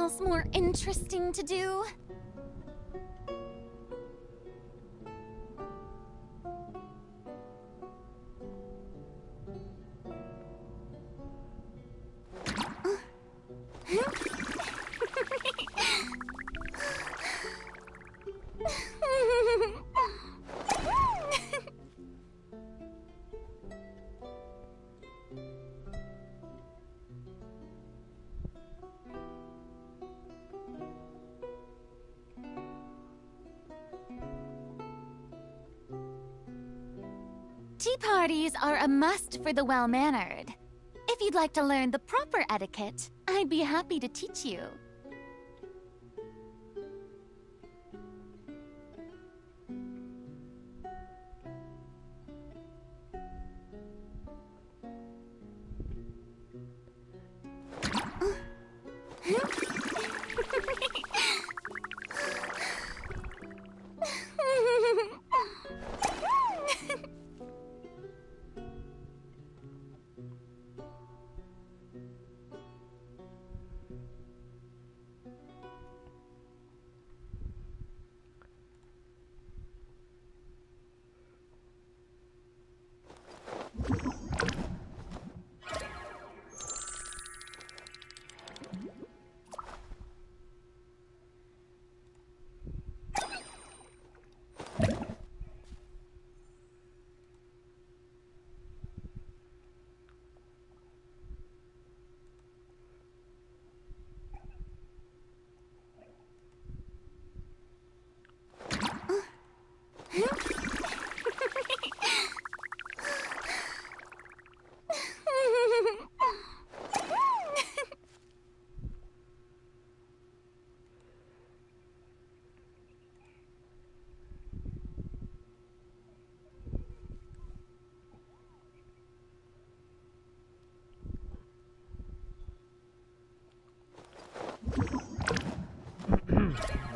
else more interesting to do? Tea parties are a must for the well-mannered. If you'd like to learn the proper etiquette, I'd be happy to teach you.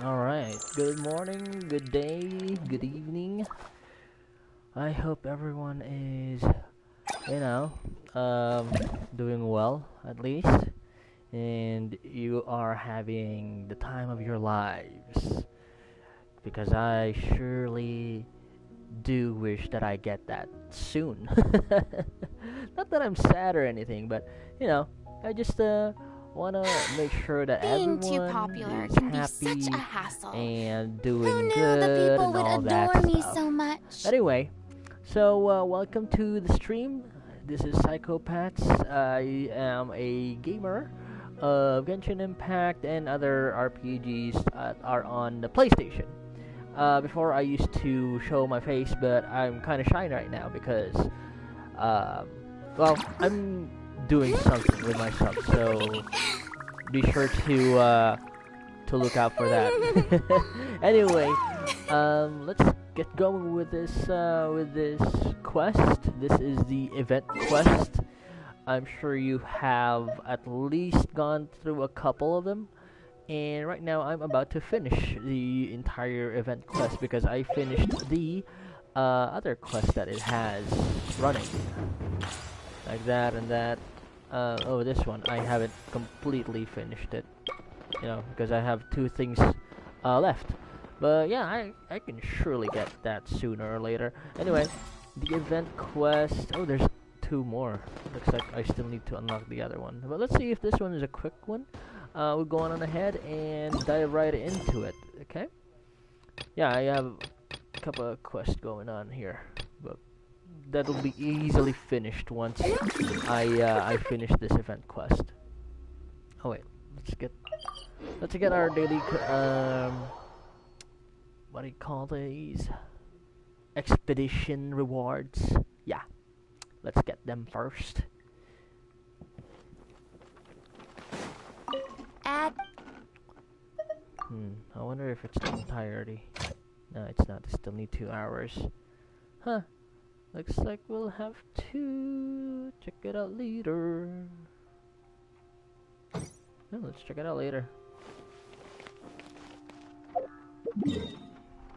Alright, good morning, good day, good evening. I hope everyone is, you know, doing well at least, and you are having the time of your lives. Because I surely do wish that I get that soon. Not that I'm sad or anything, but, you know, I just, wanna make sure that Being too everyone popular is can be happy such a hassle. and Who doing knew the good people and would all that adore me stuff. so much? Anyway, so welcome to the stream. This is Psychopaths. I am a gamer of Genshin Impact and other RPGs that are on the PlayStation. Before I used to show my face, but I'm kind of shy right now because, well, I'm doing something with myself, so be sure to look out for that. Anyway, let's get going with this quest. This is the event quest. I'm sure you have at least gone through a couple of them, and right now I'm about to finish the entire event quest because I finished the other quest that it has running, like that and that. Oh, this one I haven't completely finished it, you know, because I have two things left. But yeah, I can surely get that sooner or later. Anyway, the event quest. Oh, there's two more. Looks like I still need to unlock the other one. But let's see if this one is a quick one. We'll go on ahead and dive right into it. Okay. Yeah, I have a couple of quests going on here, but that'll be easily finished once I finish this event quest. Oh wait, let's get our daily what do you call these? Expedition rewards. Yeah, let's get them first. Add. I wonder if it's the entirety. No, it's not. I still need 2 hours. Huh. Looks like we'll have to check it out later. No, let's check it out later.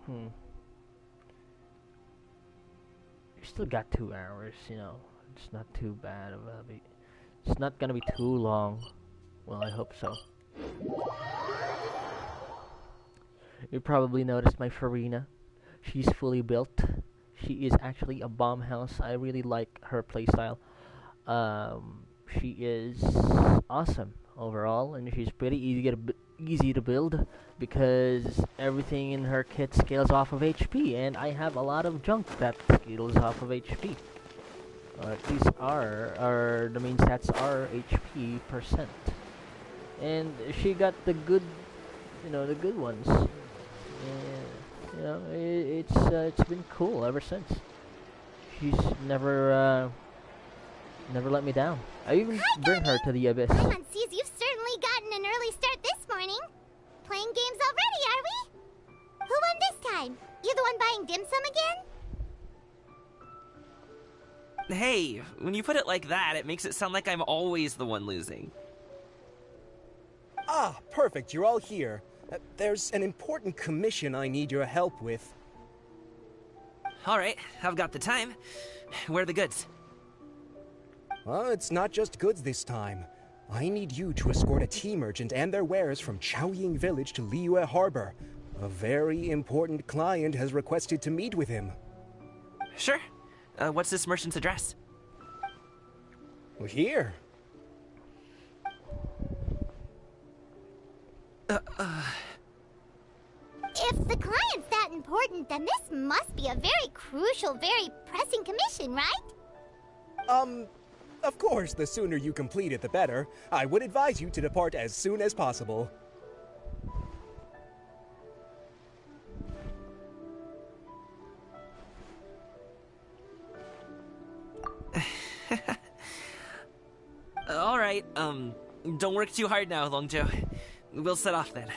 We still got 2 hours, you know. It's not too bad of a. It's not gonna be too long. Well, I hope so. You probably noticed my Farina. She's fully built. She is actually a bomb house. I really like her playstyle. She is awesome overall, and she's pretty easy to build because everything in her kit scales off of HP, and I have a lot of junk that scales off of HP. Or at least or the main stats are HP percent. And she got the good, the good ones. And, it's been cool ever since. She's never let me down. I even bring her to the abyss. Paimon sees you've certainly gotten an early start this morning. Playing games already, are we? Who won this time? You the one buying dim sum again? Hey, when you put it like that, it makes it sound like I'm always the one losing. Ah, perfect, you're all here. There's an important commission I need your help with. Alright, I've got the time. Where are the goods? Well, it's not just goods this time. I need you to escort a tea merchant and their wares from Chaoying Village to Liyue Harbor. A very important client has requested to meet with him. Sure. What's this merchant's address? Well, here. If the client's that important, then this must be a very crucial, very pressing commission, right? Of course, the sooner you complete it, the better. I would advise you to depart as soon as possible. Alright, don't work too hard now, Longjo. We'll set off then.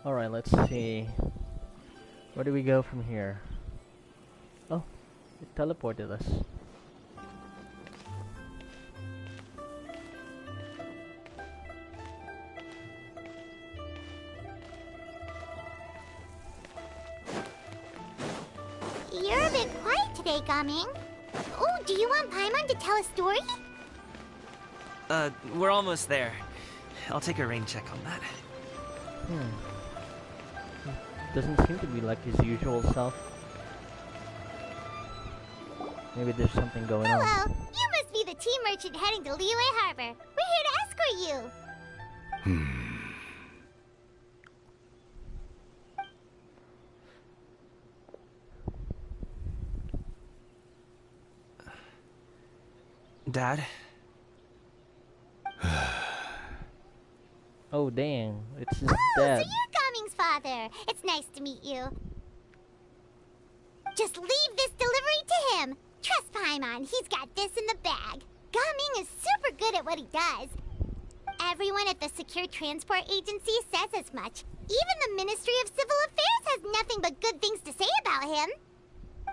Alright, let's see. Where do we go from here? Oh, it teleported us. You're a bit quiet today, Gaming. Oh, do you want Paimon to tell a story? We're almost there. I'll take a rain check on that. Doesn't seem to be like his usual self. Maybe there's something going on. Hello, you must be the tea merchant heading to Liyue Harbor. We're here to escort you. Dad? Oh dang, it's his Oh, dad. so you're Gaming's father. It's nice to meet you. Just leave this delivery to him. Trust Paimon, he's got this in the bag. Gaming is super good at what he does. Everyone at the Secure Transport Agency says as much. Even the Ministry of Civil Affairs has nothing but good things to say about him.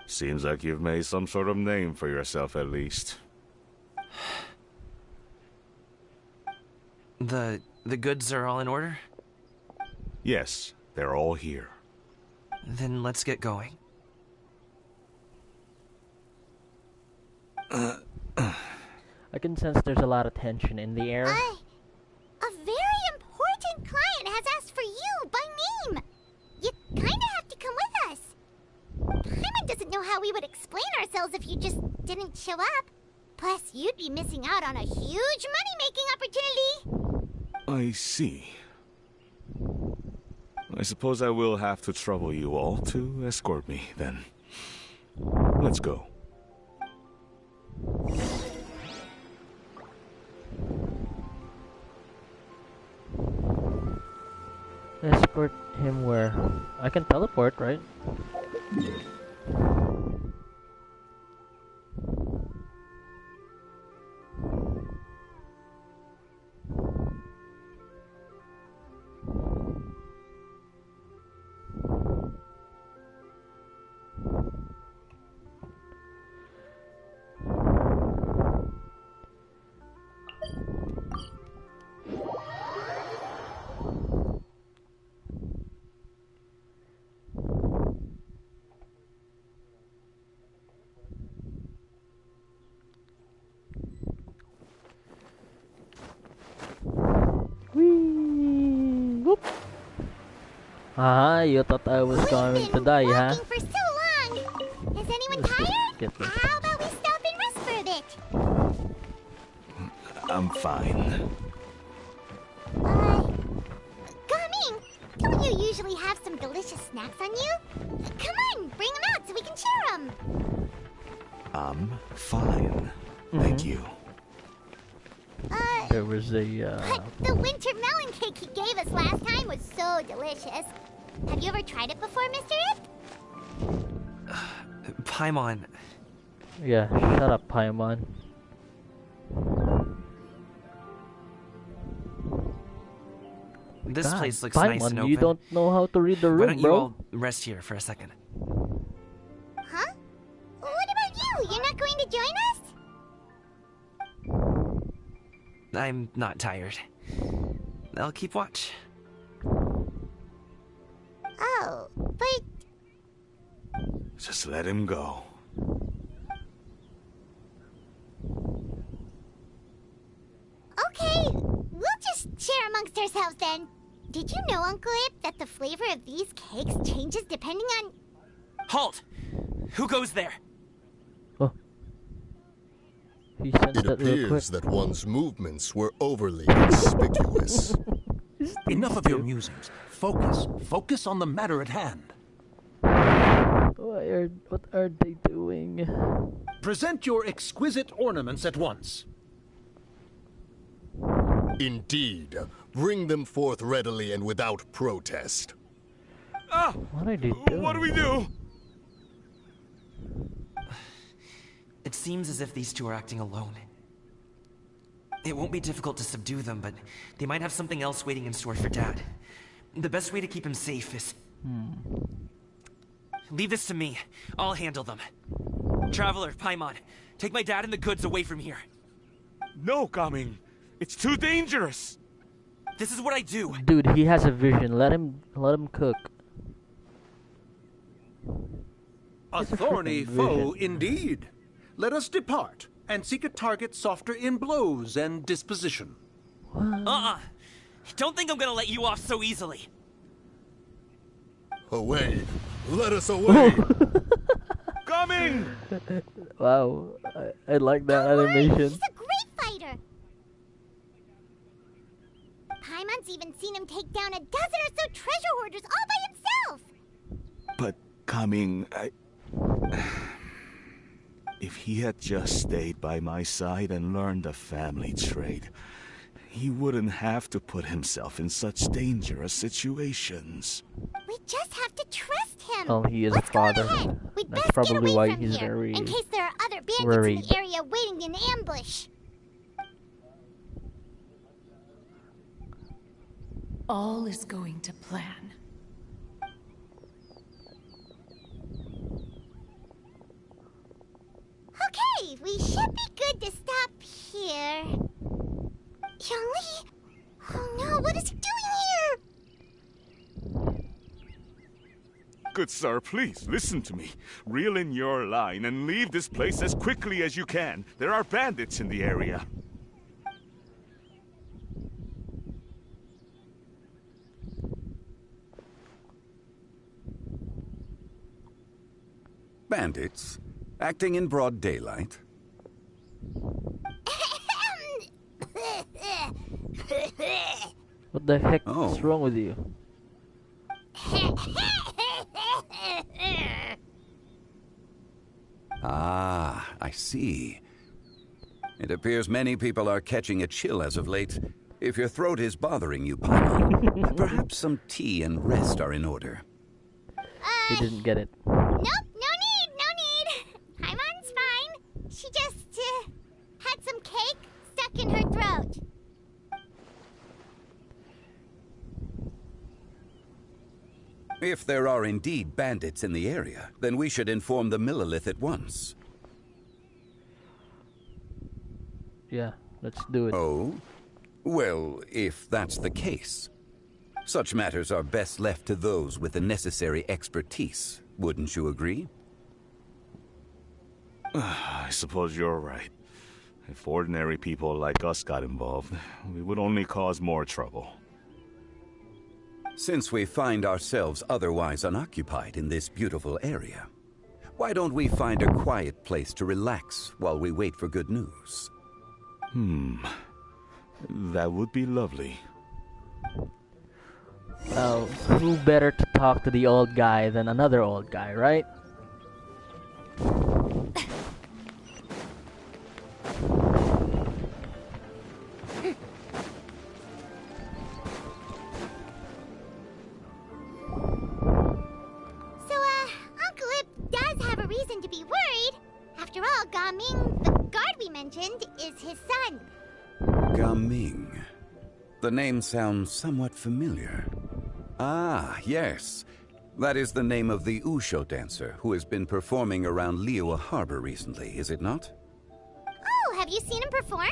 Seems like you've made some sort of name for yourself at least. The goods are all in order? Yes, they're all here. Then let's get going. I can sense there's a lot of tension in the air. A very important client has asked for you by name. You kinda have to come with us. Paimon doesn't know how we would explain ourselves if you just didn't show up. Plus, you'd be missing out on a huge money-making opportunity. I see. I suppose I will have to trouble you all to escort me, then. Let's go. Escort him where? I can teleport, right? Ah, you thought I was going to die, walking huh? for so long. Is anyone Let's just tired? get this. How about we stop and rest for a bit? I'm fine. Coming. Don't you usually have some delicious snacks on you? Come on, bring them out so we can share them. I'm fine. Thank you. There was a But the winter melon cake he gave us last time was so delicious. Have you ever tried it before, Mr. Ip? Paimon, yeah. Shut up, Paimon. this God, place looks Paimon, nice and open. you don't know how to read the Why room, don't you bro. all rest here for a second? Huh? What about you? You're not going to join us? I'm not tired. I'll keep watch. Oh, but Just let him go. okay. We'll just share amongst ourselves then. Did you know, Uncle Ip, that the flavor of these cakes changes depending on... Halt! Who goes there? Oh. He sent It that real quick. appears that one's movements were overly conspicuous. Enough of your musings. Focus. Focus on the matter at hand. What are they doing? Present your exquisite ornaments at once. Indeed. Bring them forth readily and without protest. What are they doing? What do we do? It seems as if these two are acting alone. It won't be difficult to subdue them, but they might have something else waiting in store for Dad. The best way to keep him safe is... Leave this to me. I'll handle them. Traveler, Paimon, take my dad and the goods away from here. No, Gaming. It's too dangerous. This is what I do. Dude, he has a vision. Let him cook. A It's a thorny freaking foe vision. indeed. Let us depart and seek a target softer in blows and disposition. Don't think I'm gonna let you off so easily. Away! Let us away! Coming! Wow, I like that Don't worry, animation. he's a great fighter. Paimon's even seen him take down a dozen or so treasure hoarders all by himself. But Coming, if he had just stayed by my side and learned the family trade, he wouldn't have to put himself in such dangerous situations. We just have to trust him. Oh, he is a Let's go on father. ahead. We'd That's best get probably away why from he's here, very in case there are other bandits in worried. the area waiting in ambush. All is going to plan. Okay, we should be good to stop here. Youngli? Oh no, what is he doing here? Good sir, please listen to me. Reel in your line and leave this place as quickly as you can. There are bandits in the area. Bandits? Acting in broad daylight? What the heck Oh. is wrong with you? Ah, I see. It appears many people are catching a chill as of late. If your throat is bothering you, Paimon, perhaps some tea and rest are in order. He didn't get it. Nope, no need, no need. Paimon's fine. She just had some cake stuck in her throat. If there are indeed bandits in the area, then we should inform the Millilith at once. Yeah, let's do it. Oh? Well, if that's the case. Such matters are best left to those with the necessary expertise. Wouldn't you agree? I suppose you're right. If ordinary people like us got involved, we would only cause more trouble. Since we find ourselves otherwise unoccupied in this beautiful area, why don't we find a quiet place to relax while we wait for good news? That would be lovely. Well, who better to talk to the old guy than another old guy, right? So, Uncle Ip does have a reason to be worried. After all, Gaming, the guard we mentioned, is his son. Gaming. The name sounds somewhat familiar. Ah, yes. That is the name of the Usho dancer who has been performing around Liyue Harbor recently, is it not? Oh, have you seen him perform?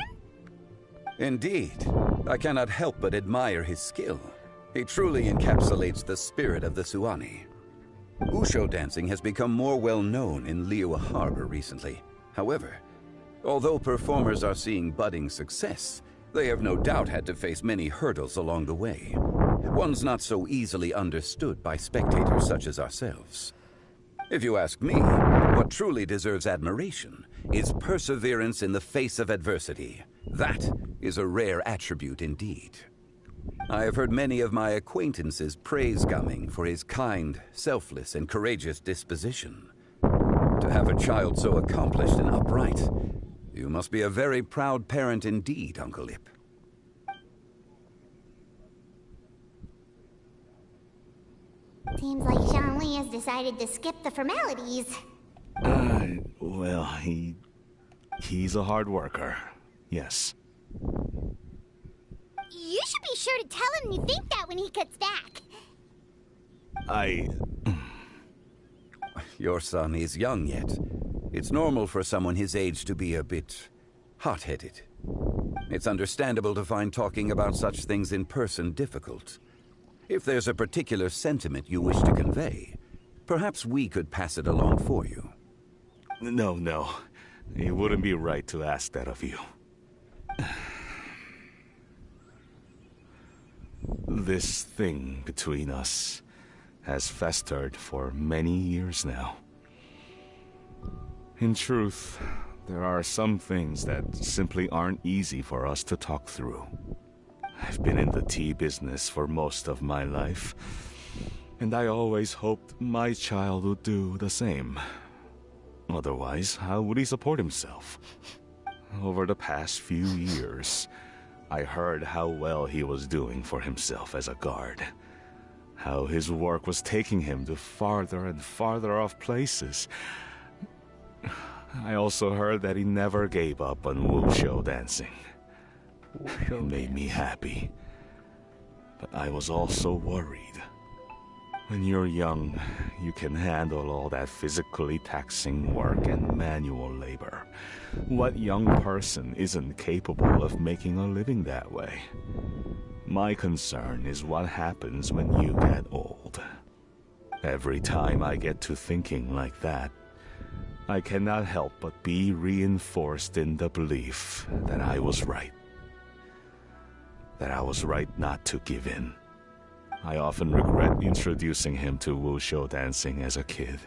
Indeed. I cannot help but admire his skill. He truly encapsulates the spirit of the Suani. Usho dancing has become more well known in Liyue Harbor recently. However, although performers are seeing budding success, they have no doubt had to face many hurdles along the way. Ones not so easily understood by spectators such as ourselves. If you ask me, what truly deserves admiration is perseverance in the face of adversity. That is a rare attribute indeed. I have heard many of my acquaintances praise Gaming for his kind, selfless, and courageous disposition. To have a child so accomplished and upright, you must be a very proud parent indeed, Uncle Ip. Seems like Zhongli has decided to skip the formalities. Well, he's a hard worker. Yes. You should be sure to tell him you think that when he gets back. Your son is young yet. It's normal for someone his age to be a bit hot-headed. It's understandable to find talking about such things in person difficult. If there's a particular sentiment you wish to convey, perhaps we could pass it along for you. No. It wouldn't be right to ask that of you. This thing between us has festered for many years now. In truth, there are some things that simply aren't easy for us to talk through. I've been in the tea business for most of my life, and I always hoped my child would do the same. Otherwise, how would he support himself? Over the past few years, I heard how well he was doing for himself as a guard. How his work was taking him to farther and farther off places. I also heard that he never gave up on wushou dancing. It made me happy. But I was also worried. When you're young, you can handle all that physically taxing work and manual labor. What young person isn't capable of making a living that way? My concern is what happens when you get old. Every time I get to thinking like that, I cannot help but be reinforced in the belief that I was right. That I was right not to give in. I often regret introducing him to wushou dancing as a kid.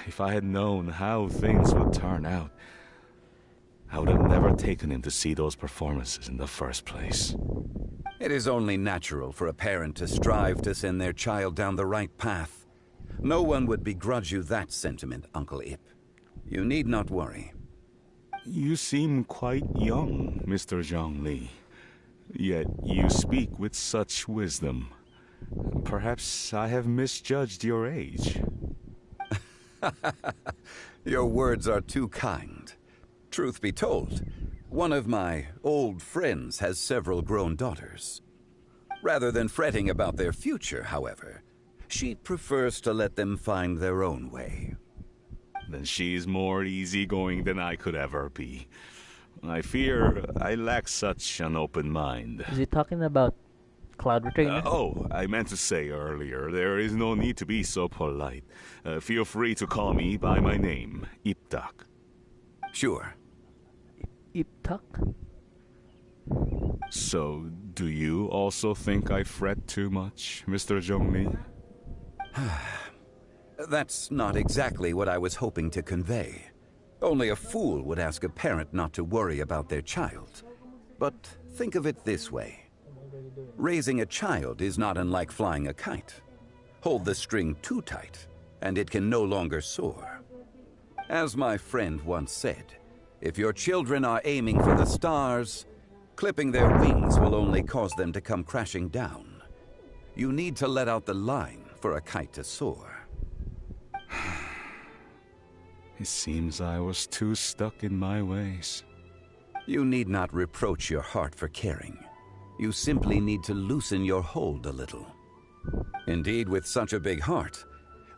If I had known how things would turn out, I would have never taken him to see those performances in the first place. It is only natural for a parent to strive to send their child down the right path. No one would begrudge you that sentiment, Uncle Ip. You need not worry. You seem quite young, Mr. Zhongli. Yet you speak with such wisdom. Perhaps I have misjudged your age. Your words are too kind. Truth be told, one of my old friends has several grown daughters. Rather than fretting about their future, however, she prefers to let them find their own way. Then she's more easygoing than I could ever be. I fear I lack such an open mind. Is he talking about Cloud Retainer? I meant to say earlier, there is no need to be so polite. Feel free to call me by my name, Iptak. Sure. Iptak? So, do you also think I fret too much, Mr. Zhongli? That's not exactly what I was hoping to convey. Only a fool would ask a parent not to worry about their child. But think of it this way. Raising a child is not unlike flying a kite. Hold the string too tight, and it can no longer soar. As my friend once said, if your children are aiming for the stars, clipping their wings will only cause them to come crashing down. You need to let out the line for a kite to soar. It seems I was too stuck in my ways. You need not reproach your heart for caring. You simply need to loosen your hold a little. Indeed, with such a big heart,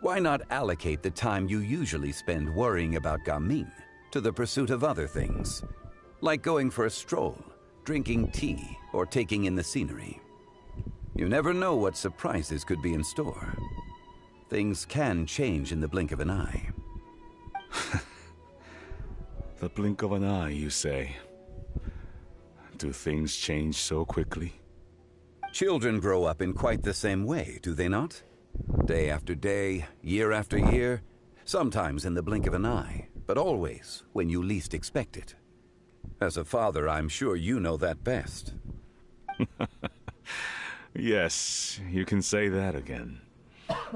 why not allocate the time you usually spend worrying about Gaming to the pursuit of other things, like going for a stroll, drinking tea, or taking in the scenery? You never know what surprises could be in store. Things can change in the blink of an eye. The blink of an eye, you say? Do things change so quickly? Children grow up in quite the same way, do they not? Day after day, year after year, sometimes in the blink of an eye, but always when you least expect it. As a father, I'm sure you know that best. Yes, you can say that again.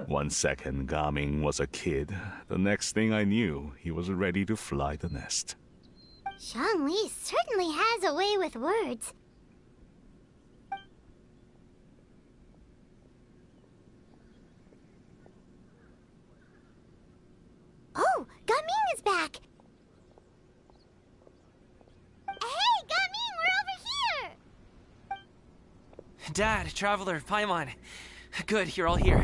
1 second, Gaming was a kid. The next thing I knew, he was ready to fly the nest. Zhongli certainly has a way with words. Oh, Gaming is back! Hey, Gaming, we're over here! Dad, Traveler, Paimon. Good, you're all here.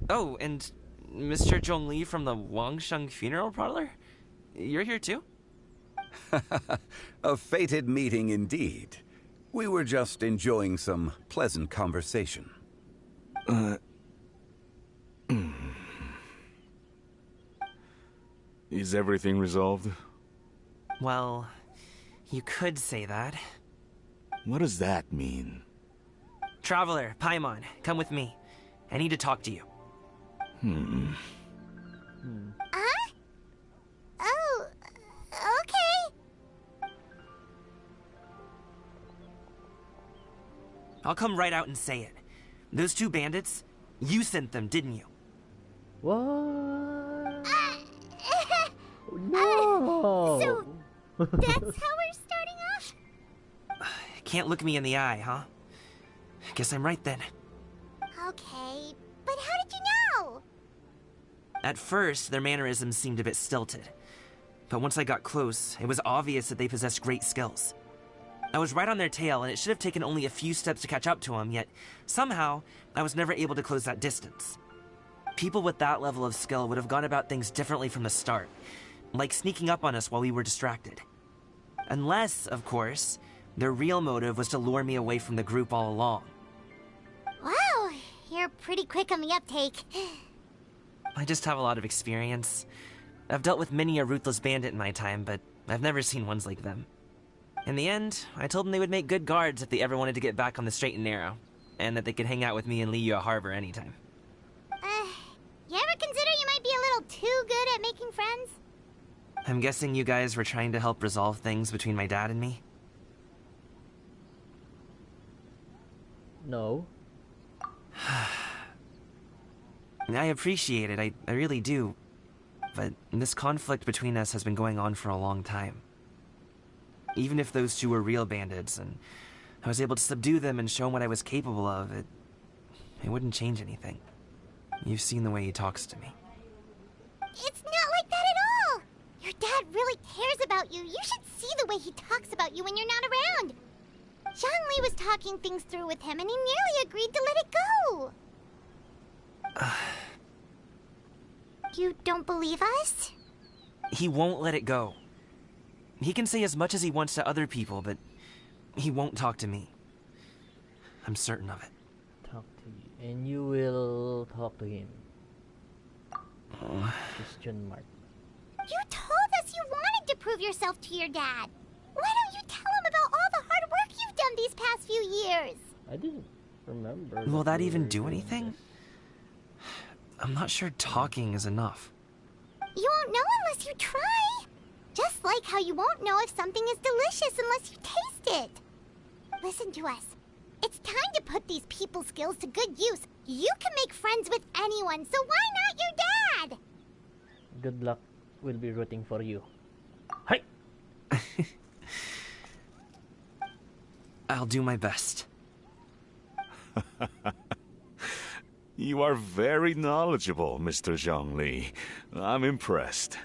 Oh, and Mr. Zhongli from the Wangsheng Funeral Parlor? You're here too? A fated meeting indeed. We were just enjoying some pleasant conversation. Is everything resolved? Well, you could say that. What does that mean? Traveler, Paimon, come with me. I need to talk to you. Huh? Oh, okay. I'll come right out and say it. Those two bandits, you sent them, didn't you? What? No! So, that's how we're starting off? Can't look me in the eye, huh? Guess I'm right then. Okay, but how did you know? At first, their mannerisms seemed a bit stilted. But once I got close, it was obvious that they possessed great skills. I was right on their tail, and it should have taken only a few steps to catch up to them, yet somehow, I was never able to close that distance. People with that level of skill would have gone about things differently from the start, like sneaking up on us while we were distracted. Unless, of course, their real motive was to lure me away from the group all along. Wow, you're pretty quick on the uptake. I just have a lot of experience. I've dealt with many a ruthless bandit in my time, but I've never seen ones like them. In the end, I told them they would make good guards if they ever wanted to get back on the straight and narrow, and that they could hang out with me in Liyue Harbor anytime. You ever consider you might be a little too good at making friends? I'm guessing you guys were trying to help resolve things between my dad and me? No. I appreciate it, I really do. But this conflict between us has been going on for a long time. Even if those two were real bandits, and I was able to subdue them and show them what I was capable of, it wouldn't change anything. You've seen the way he talks to me. It's not like that at all! Your dad really cares about you. You should see the way he talks about you when you're not around. Zhongli was talking things through with him, and he nearly agreed to let it go. You don't believe us? He won't let it go. He can say as much as he wants to other people, but he won't talk to me. I'm certain of it. Talk to you. And you will talk to him. Question mark. You told us you wanted to prove yourself to your dad. Why don't you tell him about all the hard work you've done these past few years? I didn't remember. Will that we even were do doing anything? this. I'm not sure talking is enough. You won't know unless you try. Just like how you won't know if something is delicious unless you taste it. Listen to us. It's time to put these people skills to good use. You can make friends with anyone, so why not your dad? Good luck. We'll be rooting for you. Hi. I'll do my best. You are very knowledgeable, Mr. Zhongli. I'm impressed.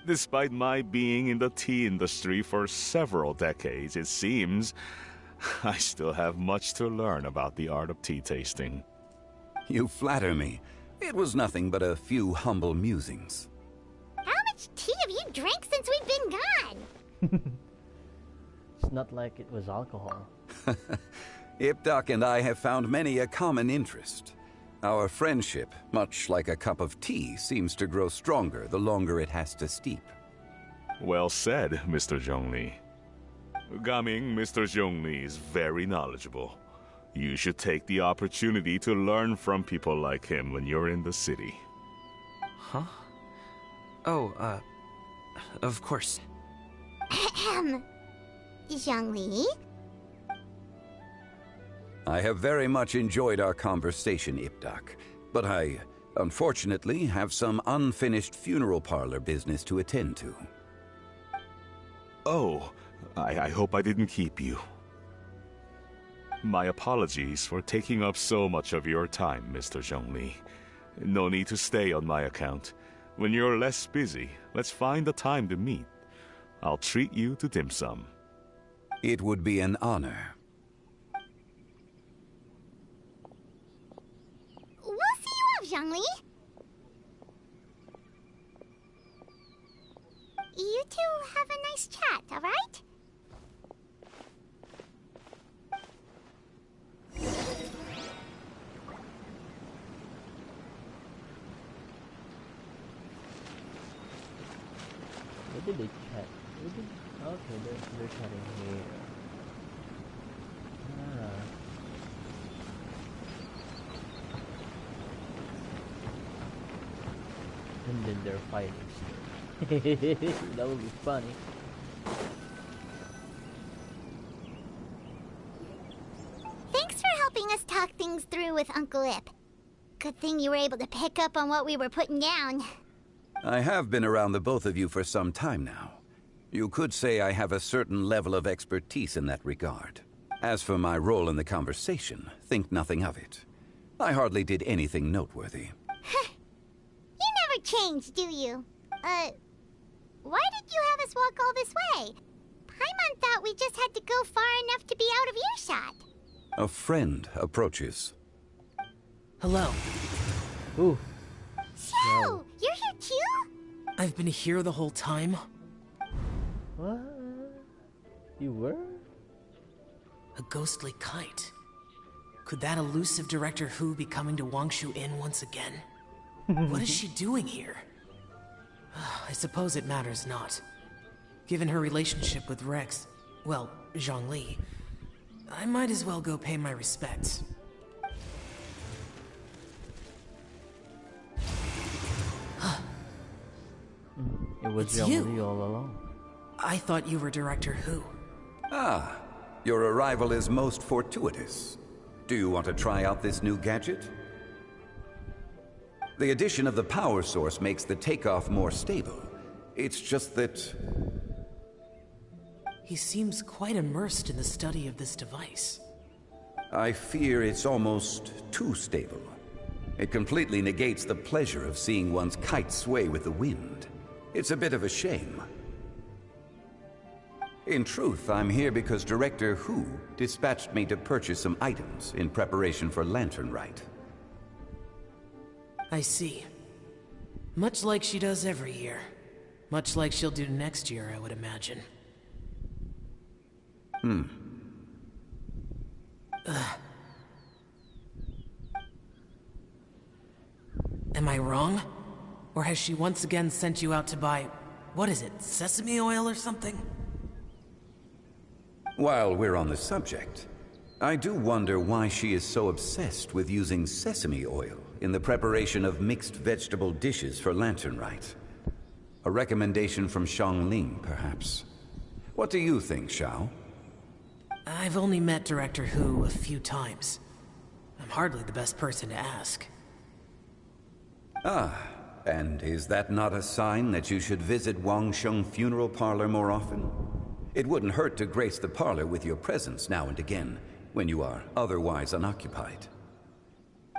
Despite my being in the tea industry for several decades, it seems I still have much to learn about the art of tea tasting. You flatter me. It was nothing but a few humble musings. How much tea have you drank since we've been gone? It's not like it was alcohol. Ipdak and I have found many a common interest. Our friendship, much like a cup of tea, seems to grow stronger the longer it has to steep. Well said, Mr. Zhongli. Gaming, Mr. Zhongli is very knowledgeable. You should take the opportunity to learn from people like him when you're in the city. Huh? Oh, of course. Ahem. Zhongli? I have very much enjoyed our conversation, Ipdak, but I, unfortunately, have some unfinished funeral parlor business to attend to. Oh, I hope I didn't keep you. My apologies for taking up so much of your time, Mr. Zhongli. No need to stay on my account. When you're less busy, let's find a time to meet. I'll treat you to dim sum. It would be an honor. We'll see you off, Zhongli. You two have a nice chat, alright? Where did they chat? Okay, they're chatting here. Ah. And then they're fighting still. That would be funny. Thanks for helping us talk things through with Uncle Ip. Good thing you were able to pick up on what we were putting down. I have been around the both of you for some time now. You could say I have a certain level of expertise in that regard. As for my role in the conversation, think nothing of it. I hardly did anything noteworthy. You never change, do you? Why did you have us walk all this way? Paimon thought we just had to go far enough to be out of earshot. A friend approaches. Hello. Ooh. So, you're here too? I've been here the whole time. What? You were? A ghostly kite. Could that elusive Director Hu be coming to Wangshu Inn once again? What is she doing here? I suppose it matters not. Given her relationship with Rex, well, Zhongli, I might as well go pay my respects. It was It's Zhongli you. all along. I thought you were Director Hu. Ah, your arrival is most fortuitous. Do you want to try out this new gadget? The addition of the power source makes the takeoff more stable. It's just that... He seems quite immersed in the study of this device. I fear it's almost too stable. It completely negates the pleasure of seeing one's kite sway with the wind. It's a bit of a shame. In truth, I'm here because Director Hu dispatched me to purchase some items in preparation for Lantern Rite. I see. Much like she does every year. Much like she'll do next year, I would imagine. Am I wrong? Or has she once again sent you out to buy... what is it, sesame oil or something? While we're on the subject, I do wonder why she is so obsessed with using sesame oil in the preparation of mixed vegetable dishes for Lantern Rite. A recommendation from Xiangling, perhaps. What do you think, Xiao? I've only met Director Hu a few times. I'm hardly the best person to ask. Ah, and is that not a sign that you should visit Wangsheng Funeral Parlor more often? It wouldn't hurt to grace the parlor with your presence now and again, when you are otherwise unoccupied.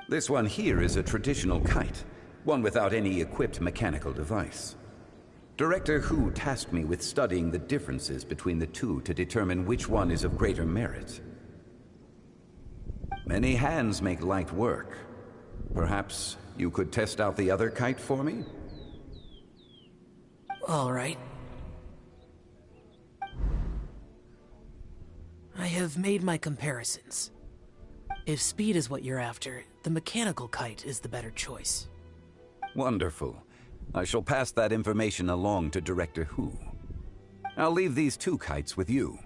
This one here is a traditional kite, one without any equipped mechanical device. Director Hu tasked me with studying the differences between the two to determine which one is of greater merit. Many hands make light work. Perhaps you could test out the other kite for me? All right. I have made my comparisons. If speed is what you're after, the mechanical kite is the better choice. Wonderful. I shall pass that information along to Director Hu. I'll leave these two kites with you.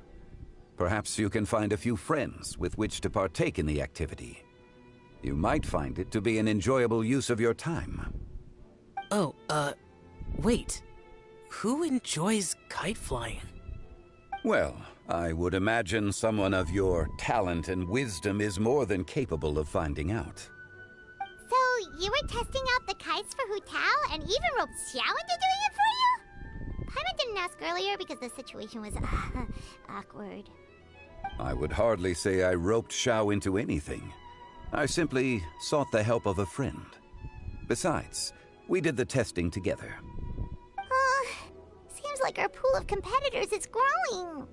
Perhaps you can find a few friends with which to partake in the activity. You might find it to be an enjoyable use of your time. Oh, wait. Who enjoys kite flying? Well, I would imagine someone of your talent and wisdom is more than capable of finding out. So, you were testing out the kites for Hu Tao and even roped Xiao into doing it for you? Paimon didn't ask earlier because the situation was awkward. I would hardly say I roped Xiao into anything. I simply sought the help of a friend. Besides, we did the testing together. Seems like our pool of competitors is growing.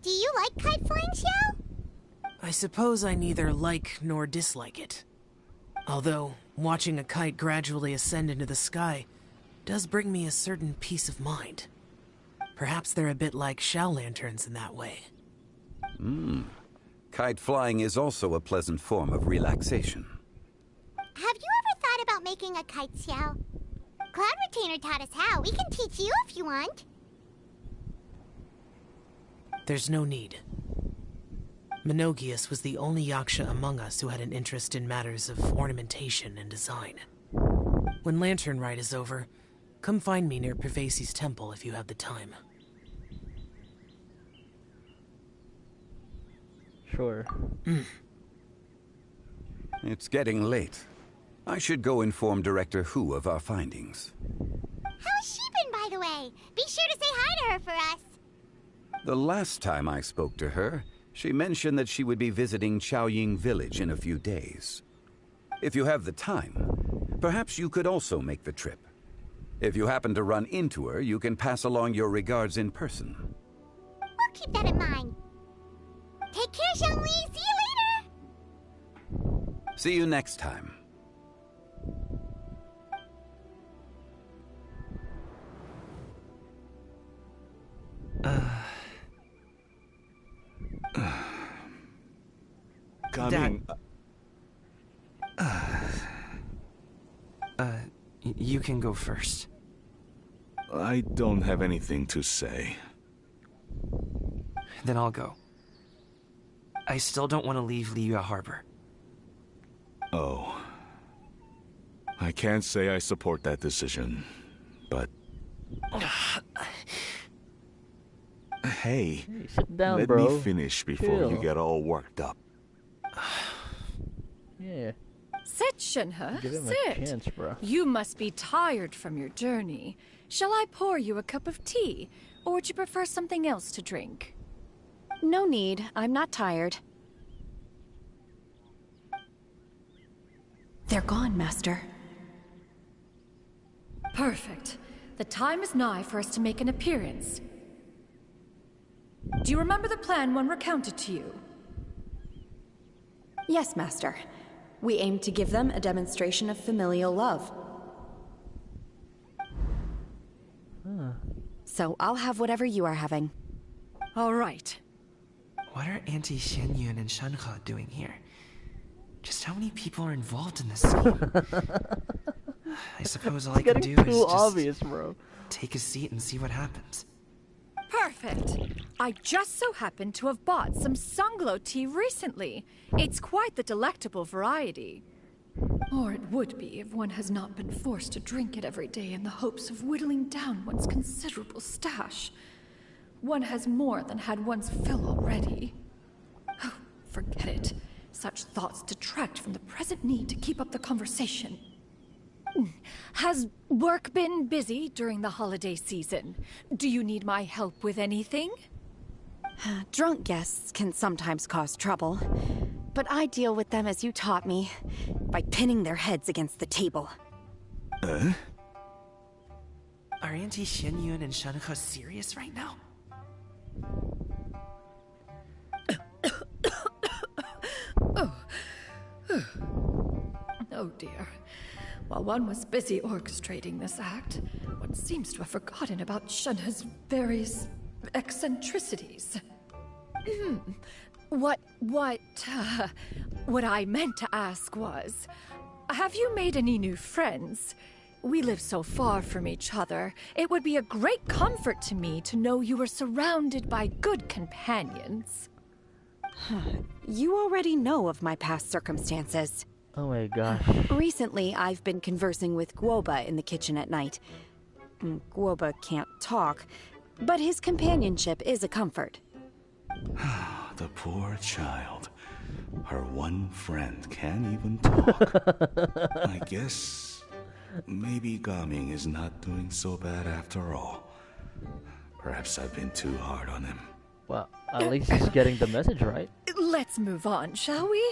Do you like kite flying, Xiao? I suppose I neither like nor dislike it. Although, watching a kite gradually ascend into the sky does bring me a certain peace of mind. Perhaps they're a bit like Xiao lanterns in that way. Kite flying is also a pleasant form of relaxation. Have you ever thought about making a kite, Xiao? Cloud Retainer taught us how. We can teach you if you want. There's no need. Menogius was the only Yaksha among us who had an interest in matters of ornamentation and design. When Lantern Rite is over, come find me near Pervasi's temple if you have the time. Sure. It's getting late. I should go inform Director Hu of our findings. How's she been, by the way? Be sure to say hi to her for us. The last time I spoke to her, she mentioned that she would be visiting Chaoying Village in a few days. If you have the time, perhaps you could also make the trip. If you happen to run into her, you can pass along your regards in person. We'll keep that in mind. Take care, Xiangli. See you later. See you next time. Coming. You can go first. I don't have anything to say. Then I'll go. I still don't want to leave Liyue Harbor. Oh. I can't say I support that decision, but... Hey, Sit down, let bro. me finish before you Chill. get all worked up. Yeah. Sit, Shenhe. Give him a Sit. chance, bro. You must be tired from your journey. Shall I pour you a cup of tea, or would you prefer something else to drink? No need. I'm not tired. They're gone, Master. Perfect. The time is nigh for us to make an appearance. Do you remember the plan one recounted to you? Yes, Master. We aim to give them a demonstration of familial love. So I'll have whatever you are having. All right. What are Auntie Xianyun and Shenhe doing here? Just how many people are involved in this scheme? I suppose all I It's can getting do too is just obvious, bro. take a seat and see what happens. Perfect. I just so happen to have bought some sunglow tea recently. It's quite the delectable variety. Or it would be if one has not been forced to drink it every day in the hopes of whittling down one's considerable stash. One has more than had one's fill already. Oh, forget it. Such thoughts detract from the present need to keep up the conversation. Has work been busy during the holiday season? Do you need my help with anything? Drunk guests can sometimes cause trouble, but I deal with them as you taught me, by pinning their heads against the table. Are Auntie Xianyun and Shenhe serious right now? Oh dear. While one was busy orchestrating this act, one seems to have forgotten about Shenhe's various eccentricities. What I meant to ask was, have you made any new friends? We live so far from each other. It would be a great comfort to me to know you were surrounded by good companions. You already know of my past circumstances. Oh my gosh. Recently, I've been conversing with Guoba in the kitchen at night. Guoba can't talk, but his companionship is a comfort. The poor child. Her one friend can't even talk. I guess maybe Gaming is not doing so bad after all. Perhaps I've been too hard on him. Well, at least he's getting the message right. Let's move on, shall we?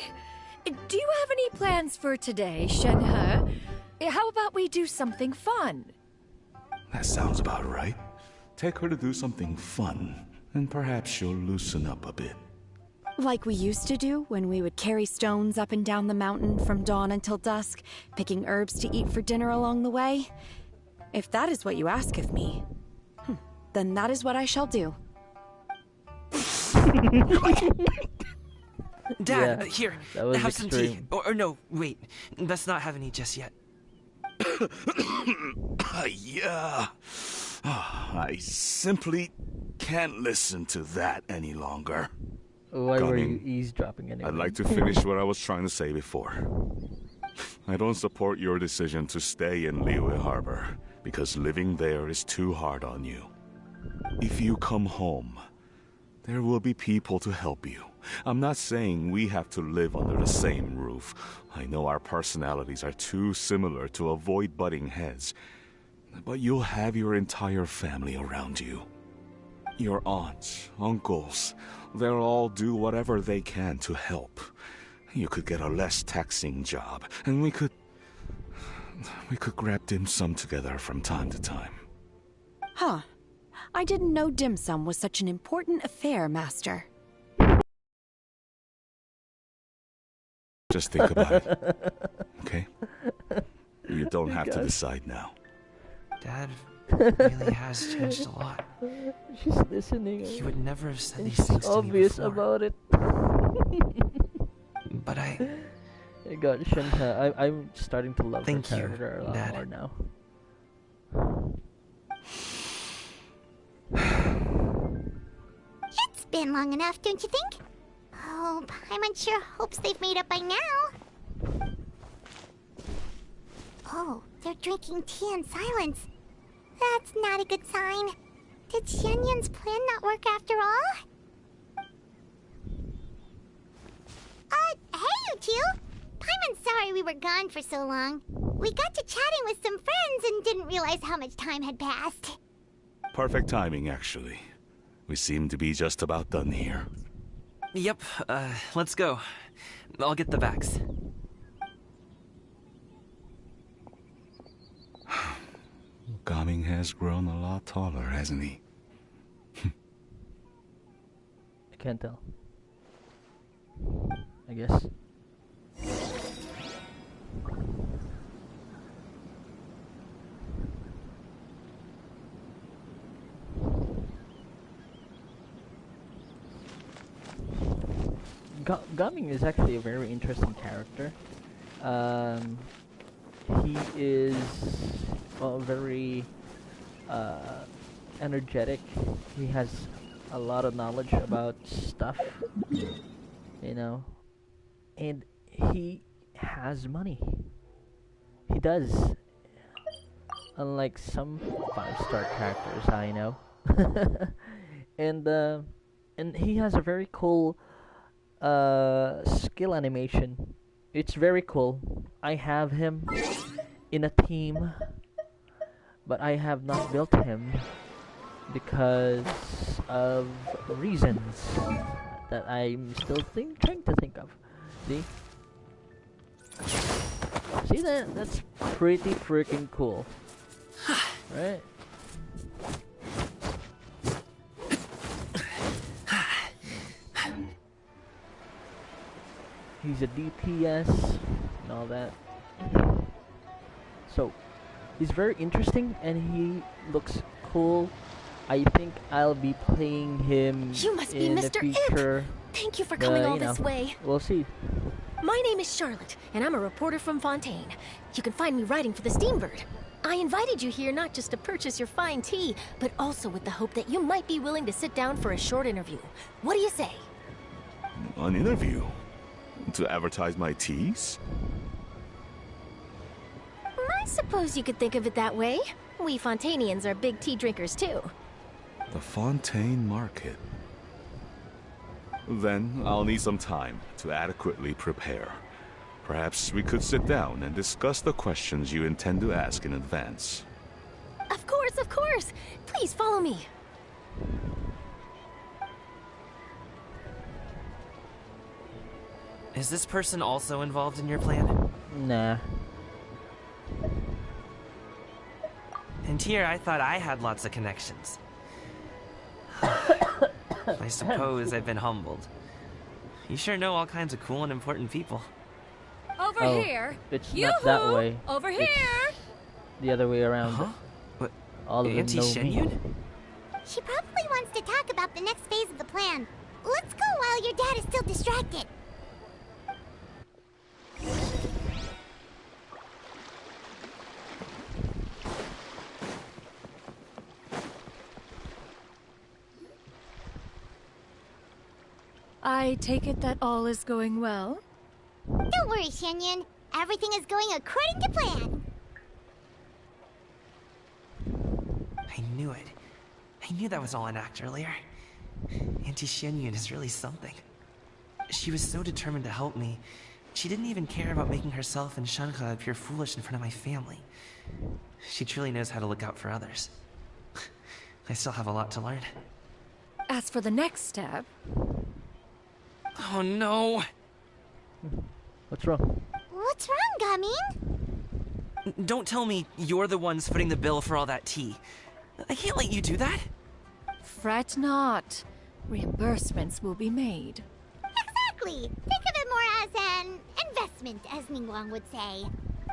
Do you have any plans for today, Shenhe? How about we do something fun? That sounds about right. Take her to do something fun, and perhaps she'll loosen up a bit. Like we used to do when we would carry stones up and down the mountain from dawn until dusk, picking herbs to eat for dinner along the way? If that is what you ask of me, then that is what I shall do. Dad, Yeah, here, that was have some tea. extreme. Or no, wait, let's not have any just yet. Yeah. I simply can't listen to that any longer. Why were you Gaming, eavesdropping anyway? I'd like to finish what I was trying to say before. I don't support your decision to stay in Liyue Harbor, because living there is too hard on you. If you come home, there will be people to help you. I'm not saying we have to live under the same roof. I know our personalities are too similar to avoid butting heads. But you'll have your entire family around you. Your aunts, uncles, they'll all do whatever they can to help. You could get a less taxing job, and we could grab dim sum together from time to time. Huh. I didn't know dim sum was such an important affair, Master. Just think about it, okay? You don't have to decide now. Dad really has changed a lot. She's listening. He would never have said It's these things to me obvious before. about it. But I got Shenhe. I'm starting to love Thank her you, character a lot Dad. more now. It's been long enough, don't you think? Oh, Paimon sure hopes they've made up by now. Oh, they're drinking tea in silence. That's not a good sign. Did Xianyun's plan not work after all? Hey you two! Paimon's sorry we were gone for so long. We got to chatting with some friends and didn't realize how much time had passed. Perfect timing, actually. We seem to be just about done here. Yep, let's go. I'll get the bags. Gaming has grown a lot taller, hasn't he? I can't tell. I guess. Gaming is actually a very interesting character. he is, well, very energetic. He has a lot of knowledge about stuff, you know, and he has money. He does. Unlike some 5-star characters I know. And he has a very cool skill animation. It's very cool. I have him in a team, but I have not built him because of reasons that I'm still trying to think of. See? See that? That's pretty freaking cool. Right? He's a DPS and all that. So, he's very interesting and he looks cool. I think I'll be playing him You must be in Mr. the future. Imp! Thank you for coming all this way. We'll see. My name is Charlotte, and I'm a reporter from Fontaine. You can find me writing for the Steambird. I invited you here not just to purchase your fine tea, but also with the hope that you might be willing to sit down for a short interview. What do you say? An interview? To advertise my teas? I suppose you could think of it that way. We Fontainians are big tea drinkers too. The Fontaine Market. Then I'll need some time to adequately prepare. Perhaps we could sit down and discuss the questions you intend to ask in advance. Of course, of course! Please follow me. Is this person also involved in your plan? Nah. And here I thought I had lots of connections. I suppose I've been humbled. You sure know all kinds of cool and important people. Over here! It's Yoo-hoo! not that way. Over It's here! the other way around. Huh? What? All of them Auntie know me. Shenyun? She probably wants to talk about the next phase of the plan. Let's go while your dad is still distracted. I take it that all is going well? Don't worry, Shenyun. Everything is going according to plan. I knew it. I knew that was all an act earlier. Auntie Shenyun is really something. She was so determined to help me. She didn't even care about making herself and Shanhe appear foolish in front of my family. She truly knows how to look out for others. I still have a lot to learn. As for the next step... Oh no! What's wrong? What's wrong, Gamin? Don't tell me you're the ones footing the bill for all that tea. I can't let you do that. Fret not. Reimbursements will be made. Exactly. Think of it more as an investment, as Ningguang would say.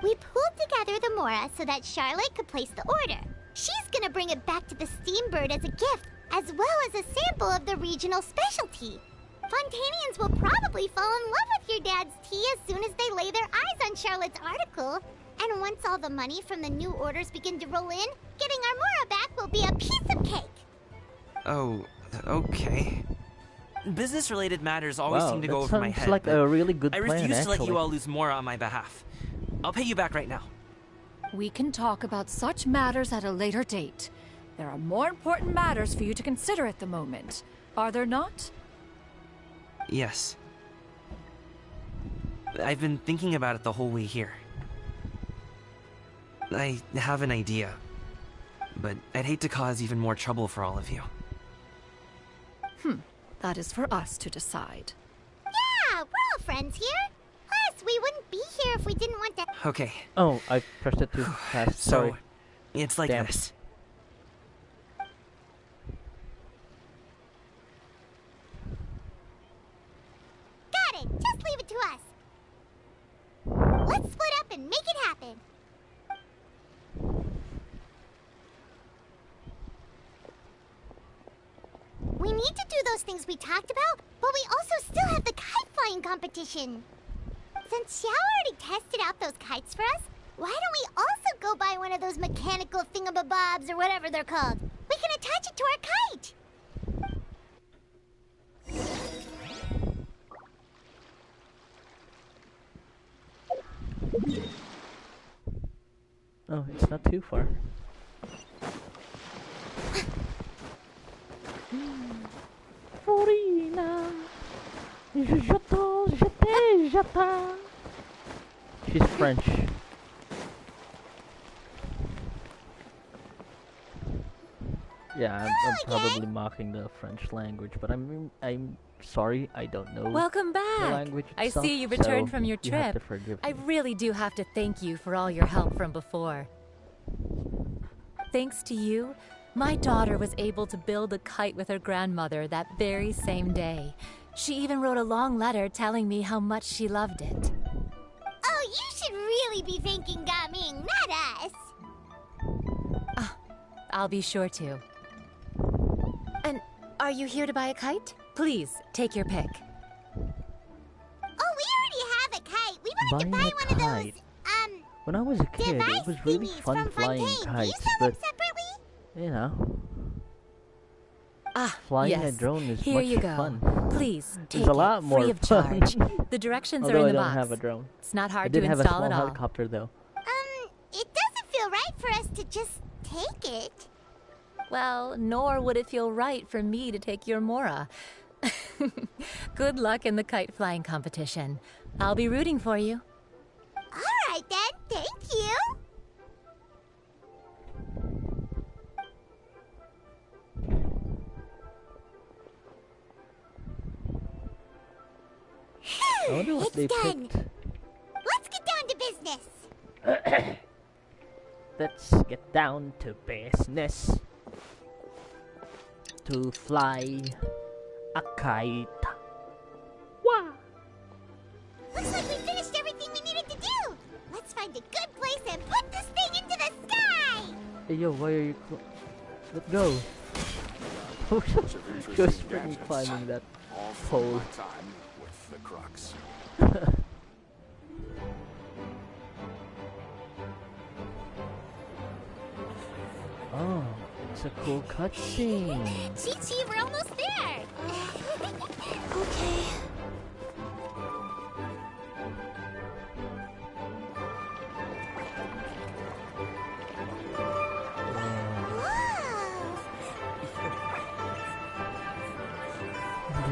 We pooled together the Mora so that Charlotte could place the order. She's gonna bring it back to the Steambird as a gift, as well as a sample of the regional specialty. Fontainians will probably fall in love with your dad's tea as soon as they lay their eyes on Charlotte's article. And once all the money from the new orders begin to roll in, getting our Mora back will be a piece of cake. Oh, okay. Business-related matters always Wow, seem to go that over my sounds head. like but a really good I plan, refuse to let actually. you all lose more on my behalf. I'll pay you back right now. We can talk about such matters at a later date. There are more important matters for you to consider at the moment, are there not? Yes. I've been thinking about it the whole way here. I have an idea, but I'd hate to cause even more trouble for all of you. That is for us to decide. Yeah, we're all friends here. Plus, we wouldn't be here if we didn't want to... Okay, Oh, I pressed it too fast. Sorry. so it's like Damn. this. Got it. Just leave it to us. Let's split up and make it happen. We need to do those things we talked about, but we also still have the kite flying competition. Since Xiao already tested out those kites for us, Why don't we also go buy one of those mechanical thingamabobs or whatever they're called? We can attach it to our kite. Oh, it's not too far. Florina, she's French. Yeah, I'm probably mocking the French language, but I'm sorry, I don't know. Welcome back. The language I itself, see you returned so from your you have trip. to forgive I me. really do have to thank you for all your help from before. Thanks to you, my daughter was able to build a kite with her grandmother that very same day. She even wrote a long letter telling me how much she loved it. Oh, you should really be thanking Gaming, not us. I'll be sure to. And are you here to buy a kite? Please, take your pick. Oh, we already have a kite. We wanted to Buying buy a one of those, kite. When I was a kid, it was really fun flying kites, but you know, flying yes. a drone is Here much you go. fun. Please, take It's a lot it, more free of fun. charge. The directions Although are in I the don't box. have a drone. It's not I hard did to have a install small at all. helicopter though. It doesn't feel right for us to just take it. Well, nor would it feel right for me to take your Mora. Good luck in the kite flying competition. I'll be rooting for you. All right then, thank you. I wonder what It's they done. picked. Let's get down to business. Let's get down to business. To fly a kite. Wow. Looks like we finished everything we needed to do. Let's find a good place and put this thing into the sky. Hey yo, why are you? Let's go. Goes freaking climbing that pole. Time with the crux. Oh, it's a cool cutscene. Chi-Chi, we're almost there. Okay.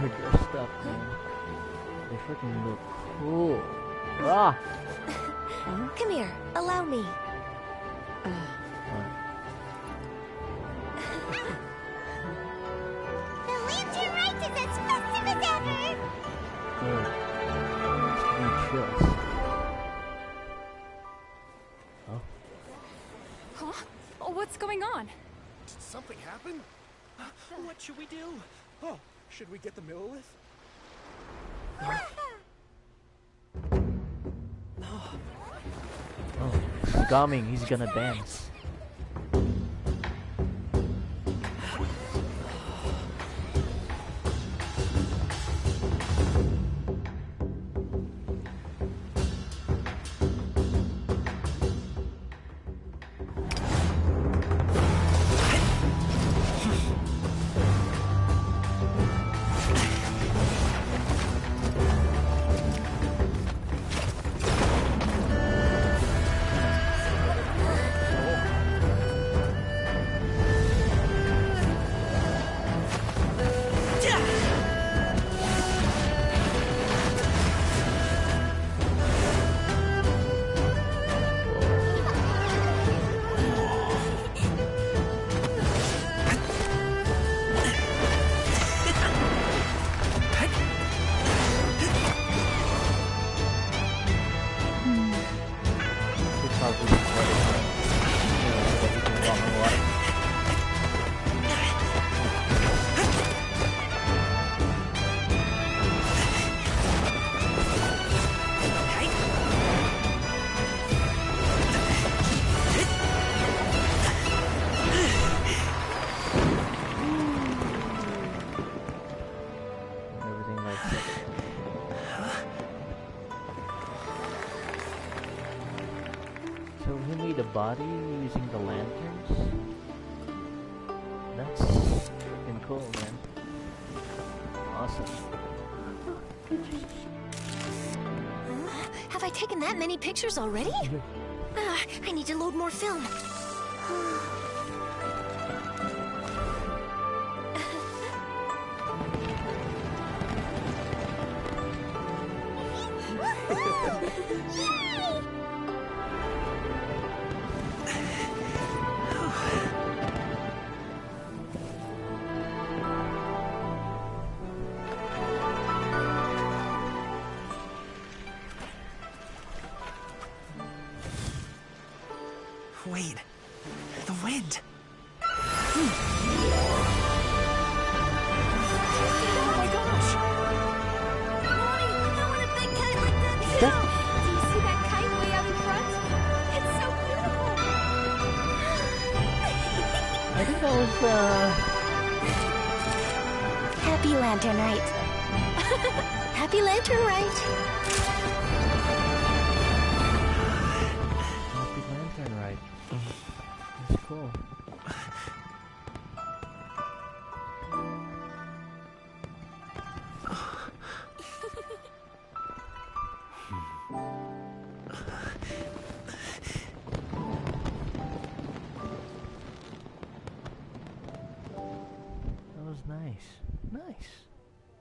They're dressed up, man. They freaking look cool. Ah! Come here, allow me. The lantern rite is as festive as ever. It's giving me chills. Oh. Huh? Oh, what's going on? Did something happen? What should we do? Oh, should we get the Millilith? Oh, it's coming. He's gonna dance. So he made a body using the lanterns? That's freaking cool, man. Awesome. Have I taken that many pictures already? I need to load more film. Wait, the wind. Oh my gosh! Mommy, I want a big kite like that too! Do you see that kite way out in front? It's so beautiful! I think that was, Happy Lantern Rite. Happy Lantern Rite! Happy Lantern Rite. That's cool. That was nice. Nice.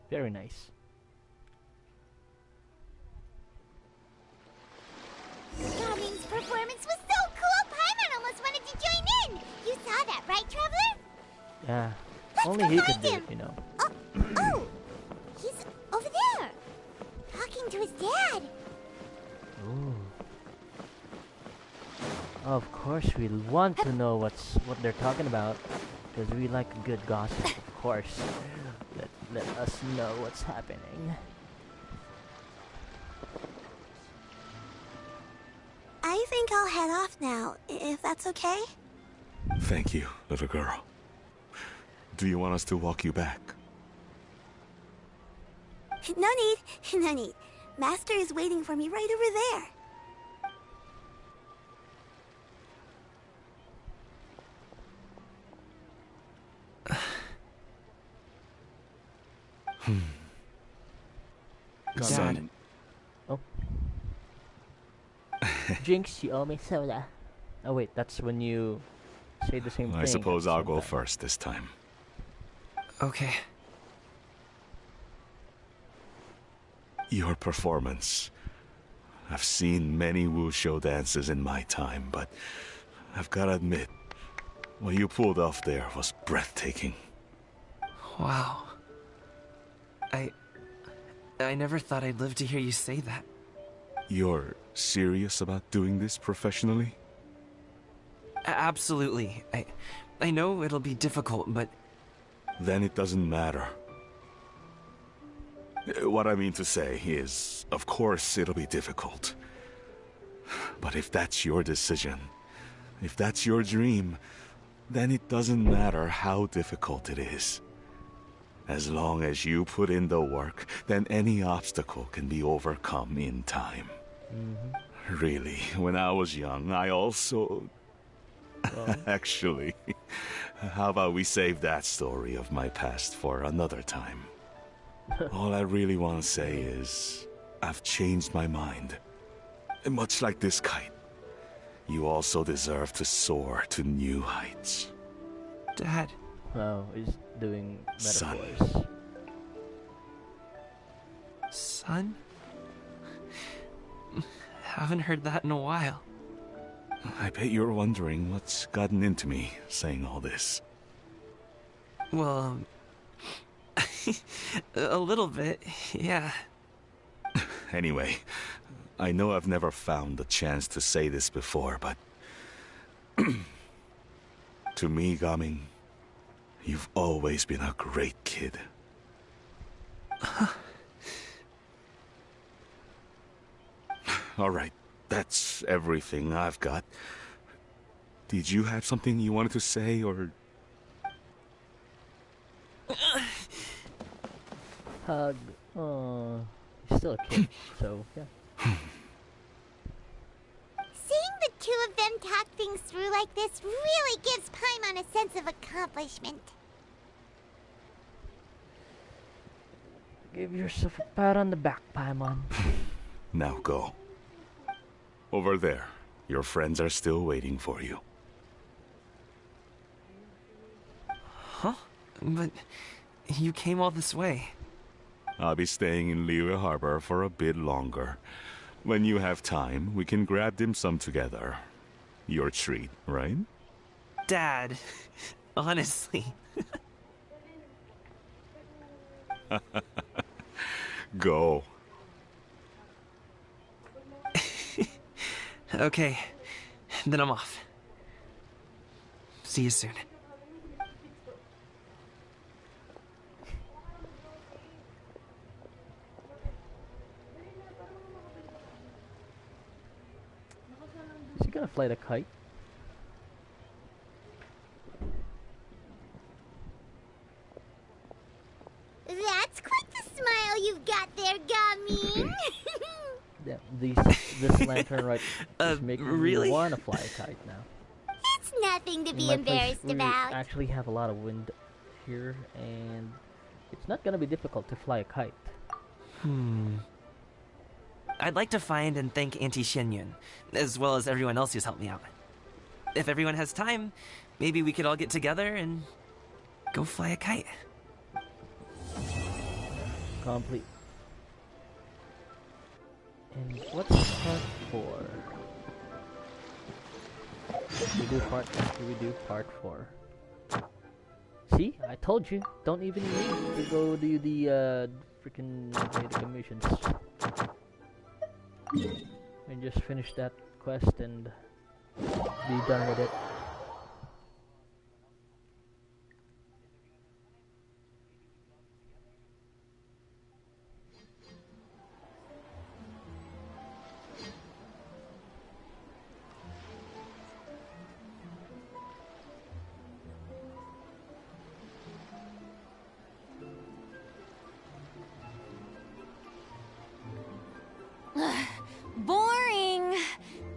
Very nice. Gaming's performance was so cool, Paimon almost wanted to join in. You saw that, right, Traveler? Yeah. Let's Only go he could find do him. it, you know. Oh, he's over there, talking to his dad. Ooh. Of course, we'll want to know what they're talking about, because we like a good gossip, of course. Let us know what's happening. I think I'll head off now, if that's okay. Thank you, little girl. Do you want us to walk you back? No need, no need. Master is waiting for me right over there. Son. Oh. Jinx, you owe me soda. Oh wait, that's when you say the same thing. I suppose at the I'll same go time. first this time. Okay. Your performance. I've seen many wushou dances in my time, but I've gotta admit, what you pulled off there was breathtaking. Wow. I never thought I'd live to hear you say that. You're serious about doing this professionally? Absolutely. I know it'll be difficult, but... Then it doesn't matter. What I mean to say is, of course it'll be difficult. But if that's your decision, if that's your dream, then it doesn't matter how difficult it is. As long as you put in the work, then any obstacle can be overcome in time. Really, when I was young, I also... Actually, how about we save that story of my past for another time? All I really want to say is, I've changed my mind. And much like this kite, you also deserve to soar to new heights. Dad. Oh, he's doing Son. metaphors. Son? Haven't heard that in a while. I bet you're wondering what's gotten into me saying all this. Well, a little bit, yeah. Anyway, I know I've never found the chance to say this before, but... to me, Gaming, you've always been a great kid. Alright, that's everything I've got. Did you have something you wanted to say, or... Hug. Oh, he's still a kid, so yeah. Seeing the two of them talk things through like this really gives Paimon a sense of accomplishment. Give yourself a pat on the back, Paimon. Now go. Over there. Your friends are still waiting for you. Huh? But you came all this way. I'll be staying in Liyue Harbor for a bit longer. When you have time, we can grab dim sum together. Your treat, right? Dad, honestly. Go. Okay, then I'm off. See you soon. Is he gonna fly the kite? That's quite the smile you've got there, Gummy. Yeah, this lantern right is making really? me want to fly a kite now. It's nothing to In be my embarrassed place, about. We actually have a lot of wind here, and it's not gonna be difficult to fly a kite. I'd like to find and thank Auntie Xianyun, as well as everyone else who's helped me out. If everyone has time, maybe we could all get together and go fly a kite. Complete. And what's part 4? We do part 4. See? I told you. Don't even need to go do the freaking commissions. And just finish that quest and be done with it. Boring!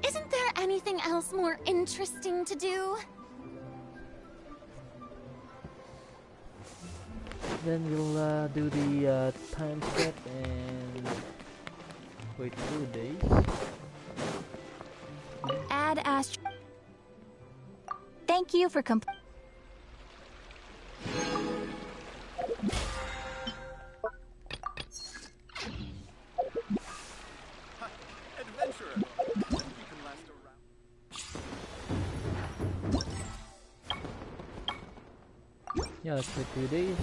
Isn't there anything else more interesting to do? Then we'll do the time step and wait 2 days. Add Astro. Thank you for Adventurer. You can last around. Yeah, let's wait 2 days.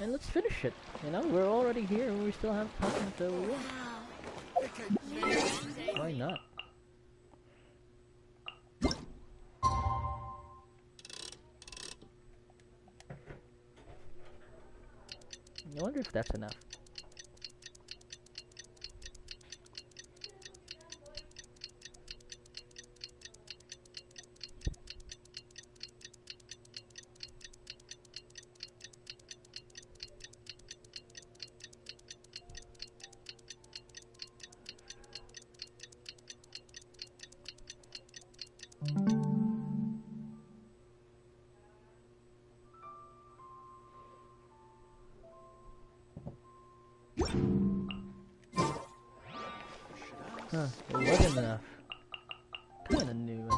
And let's finish it. You know, we're already here and we still have time, so yeah. Why not? I wonder if that's enough. Huh, it wasn't enough. Kinda knew it.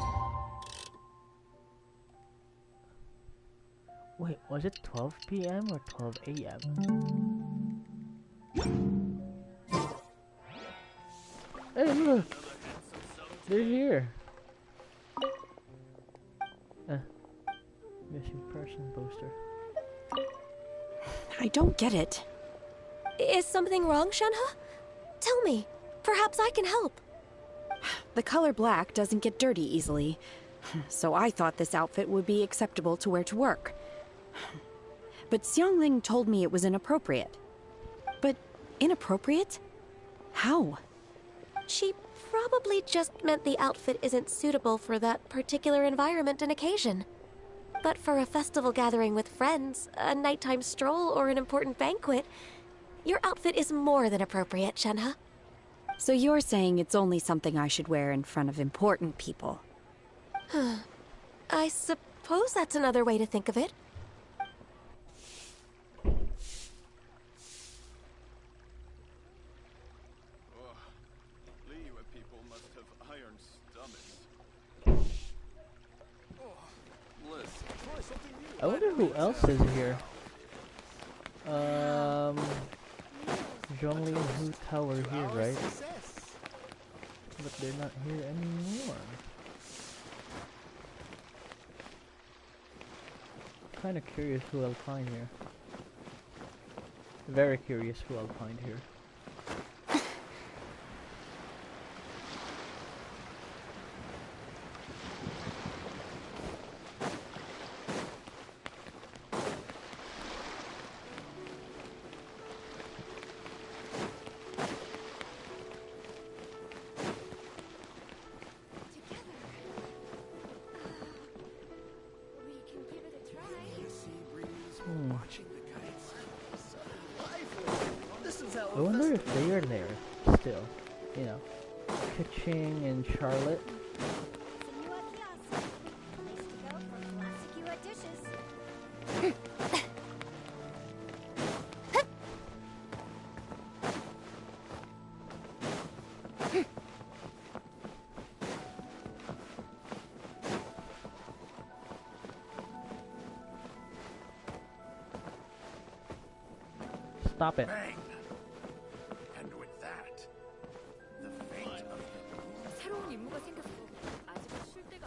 Wait, was it 12 p.m. or 12 a.m.? Hey, look! They're here! Missing person poster. I don't get it. Is something wrong, Shenhe? Tell me. Perhaps I can help. The color black doesn't get dirty easily, so I thought this outfit would be acceptable to wear to work. But Xiangling told me it was inappropriate. But inappropriate? How? She probably just meant the outfit isn't suitable for that particular environment and occasion. But for a festival gathering with friends, a nighttime stroll, or an important banquet, your outfit is more than appropriate, Shenhe. So you're saying it's only something I should wear in front of important people? I suppose that's another way to think of it. Liyue people must have iron stomachs. Listen, try something new. I wonder who else is here. Zhongli and Hu Tao were here, right? But they're not here anymore. Kinda curious who I'll find here. Very curious who I'll find here. I wonder if they are there still. You know, Kitching and Charlotte. Stop it. Bang. And with that, the fate of 새로운 임무가 생겼어. 아직은 쉴 데가.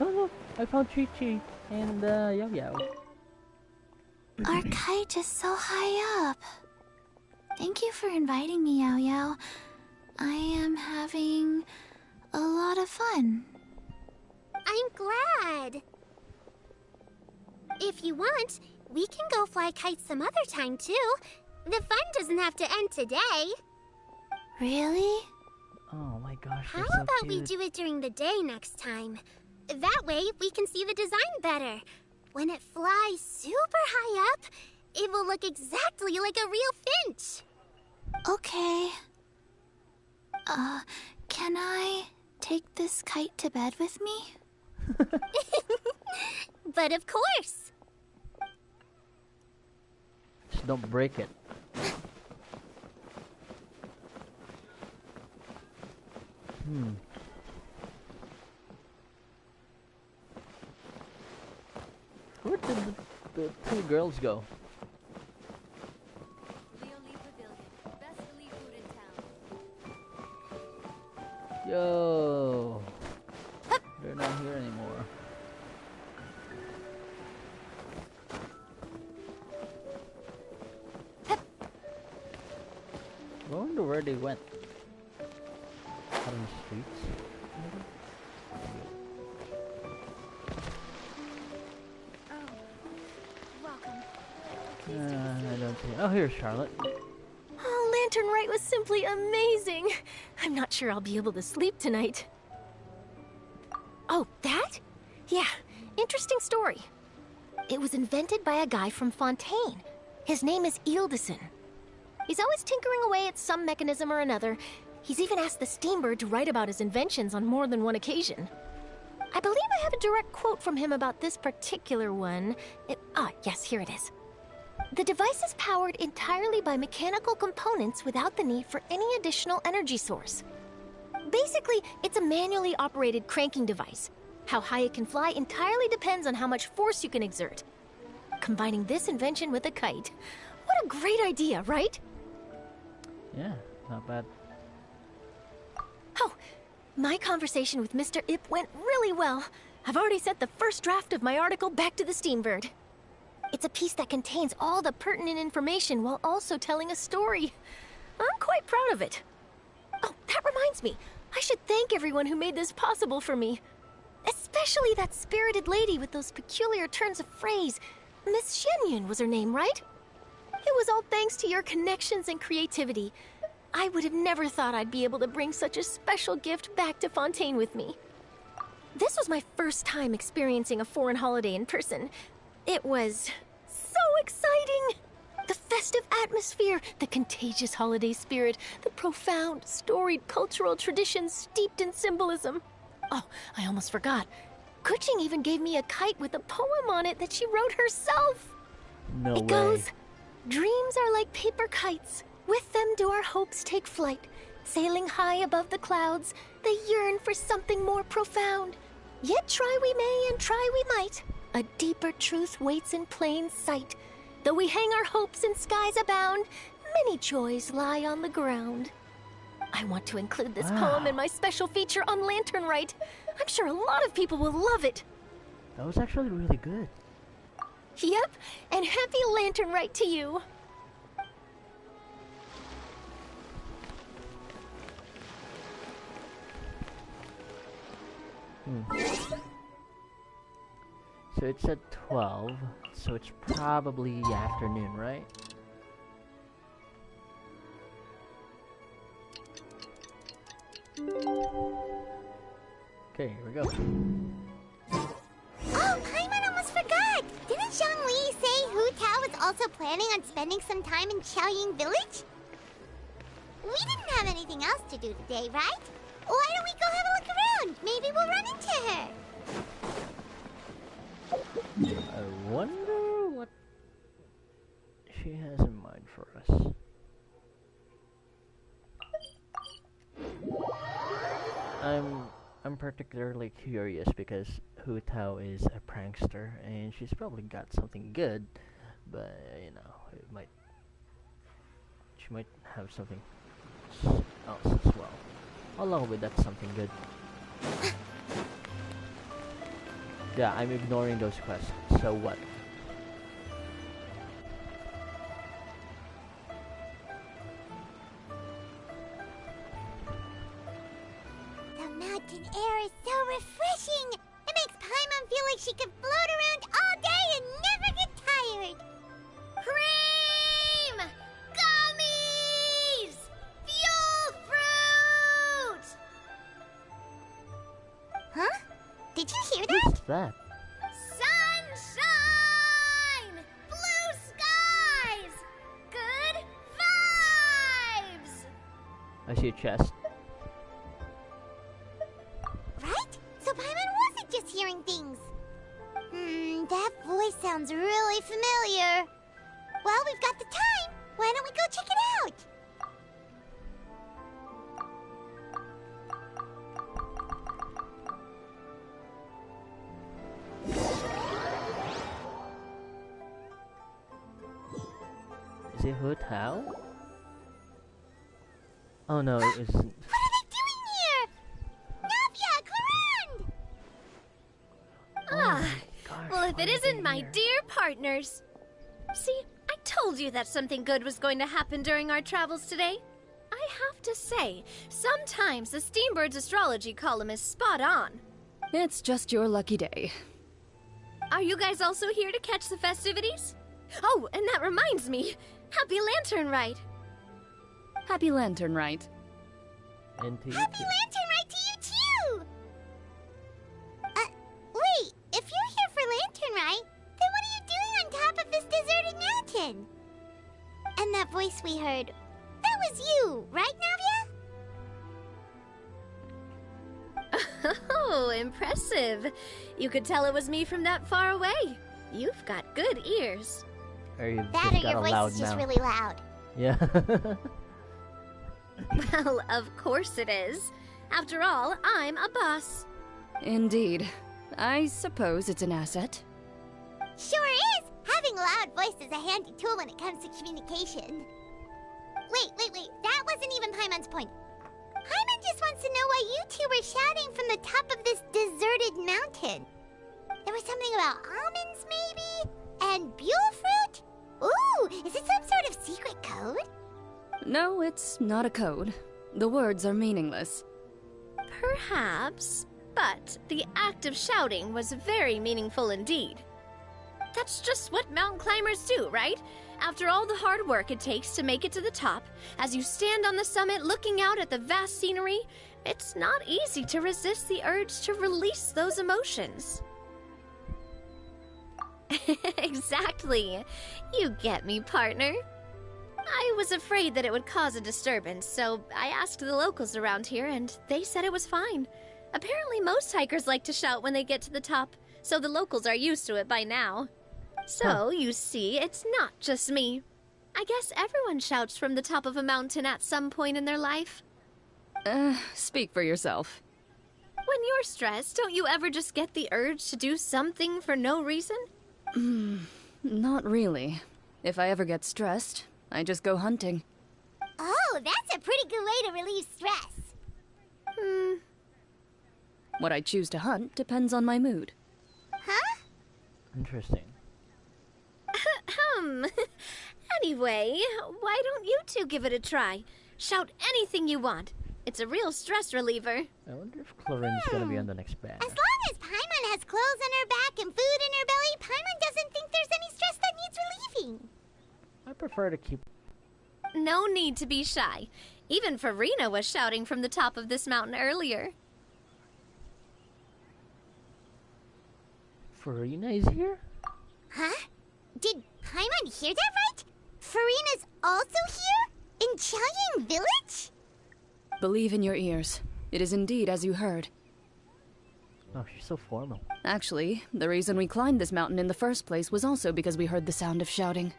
Oh look, I found Chi-Chi and Yao Yao. Our kite is so high up. Thank you for inviting me, Yao Yao. I am having a lot of fun. I'm glad. If you want, we can go fly kites some other time, too. The fun doesn't have to end today. Really? Oh my gosh, How they're so about we cute. do it during the day next time? That way, we can see the design better. When it flies super high up, it will look exactly like a real finch. Okay. Can I take this kite to bed with me? But of course. Just don't break it. Where did the two girls go? Yo, they're not here anymore. I wonder where they went. Out on the streets, maybe? I don't see. Oh, here's Charlotte. Oh, Lantern Rite was simply amazing. I'm not sure I'll be able to sleep tonight. Oh, that? Yeah, interesting story. It was invented by a guy from Fontaine. His name is Ildison. He's always tinkering away at some mechanism or another. He's even asked the Steambird to write about his inventions on more than one occasion. I believe I have a direct quote from him about this particular one. Yes, here it is. The device is powered entirely by mechanical components without the need for any additional energy source. Basically, it's a manually operated cranking device. How high it can fly entirely depends on how much force you can exert. Combining this invention with a kite. What a great idea, right? Yeah, not bad. Oh, my conversation with Mr. Ip went really well. I've already sent the first draft of my article back to the Steambird. It's a piece that contains all the pertinent information while also telling a story. I'm quite proud of it. Oh, that reminds me. I should thank everyone who made this possible for me. Especially that spirited lady with those peculiar turns of phrase. Miss Xianyun was her name, right? It was all thanks to your connections and creativity. I would have never thought I'd be able to bring such a special gift back to Fontaine with me. This was my first time experiencing a foreign holiday in person. It was so exciting! The festive atmosphere, the contagious holiday spirit, the profound, storied cultural traditions steeped in symbolism. Oh, I almost forgot. Kuching even gave me a kite with a poem on it that she wrote herself. No It way. goes, "Dreams are like paper kites. With them do our hopes take flight. Sailing high above the clouds, they yearn for something more profound. Yet try we may and try we might. A deeper truth waits in plain sight. Though we hang our hopes in skies abound, many joys lie on the ground." I want to include this poem in my special feature on Lantern Rite. I'm sure a lot of people will love it. That was actually really good. Yep, and happy Lantern Rite to you. So it's at 12, so it's probably afternoon, right? Okay, here we go. Oh, Paimon almost forgot! Didn't Zhongli say Hu Tao was also planning on spending some time in Xiaoying Village? We didn't have anything else to do today, right? Why don't we go have a look around? Maybe we'll run into her. I wonder what she has in mind for us. I'm particularly curious because Hu Tao is a prankster and she's probably got something good, but you know, she might have something else as well. Along with that something good. Yeah, I'm ignoring those questions. So what? The mountain air is so refreshing! It makes Paimon feel like she could float around all day and never get tired! Cream! Gummies! Fuel fruit! Huh? Did you hear that? What's that? Sunshine! Blue skies! Good vibes! I see a chest. Right? So Paimon wasn't just hearing things. That voice sounds really familiar. Well, we've got the time. Why don't we go check it out? Is it Hu Tao? Oh no, it isn't. What are they doing here? Navia, Corinne! Well, if it isn't my dear partners. See, I told you that something good was going to happen during our travels today. I have to say, sometimes the Steambird's astrology column is spot on. It's just your lucky day. Are you guys also here to catch the festivities? Oh, and that reminds me. Happy Lantern Rite! Happy Lantern Rite. And to you Happy too. Lantern Rite to you too! Wait, if you're here for Lantern Rite, then what are you doing on top of this deserted mountain? And that voice we heard, that was you, right, Navia? Oh, impressive. You could tell it was me from that far away. You've got good ears. Or you've That or just got your a voice loud is just mouth. really loud. Yeah. Well, of course it is. After all, I'm a boss. Indeed. I suppose it's an asset. Sure is! Having a loud voice is a handy tool when it comes to communication. Wait. That wasn't even Paimon's point. Paimon just wants to know why you two were shouting from the top of this deserted mountain. There was something about almonds, maybe? And buell fruit? Ooh, is it some sort of secret code? No, it's not a code. The words are meaningless. Perhaps, but the act of shouting was very meaningful indeed. That's just what mountain climbers do, right? After all the hard work it takes to make it to the top, as you stand on the summit looking out at the vast scenery, it's not easy to resist the urge to release those emotions. Exactly. You get me, partner. I was afraid that it would cause a disturbance, so I asked the locals around here, and they said it was fine. Apparently most hikers like to shout when they get to the top, so the locals are used to it by now. So, you see, it's not just me. I guess everyone shouts from the top of a mountain at some point in their life. Speak for yourself. When you're stressed, don't you ever just get the urge to do something for no reason? Not really. If I ever get stressed, I just go hunting. Oh, that's a pretty good way to relieve stress. What I choose to hunt depends on my mood. Huh? Interesting. Anyway, why don't you two give it a try? Shout anything you want. It's a real stress reliever. I wonder if Chlorine's gonna be on the next banner. As long as Paimon has clothes on her back and food in her belly, Paimon doesn't think there's any stress that needs relieving. I prefer to keep... No need to be shy. Even Farina was shouting from the top of this mountain earlier. Farina is here? Huh? Did Paimon hear that right? Farina's also here? In Chaoying Village? Believe in your ears. It is indeed as you heard. Oh, she's so formal. Actually, the reason we climbed this mountain in the first place was also because we heard the sound of shouting.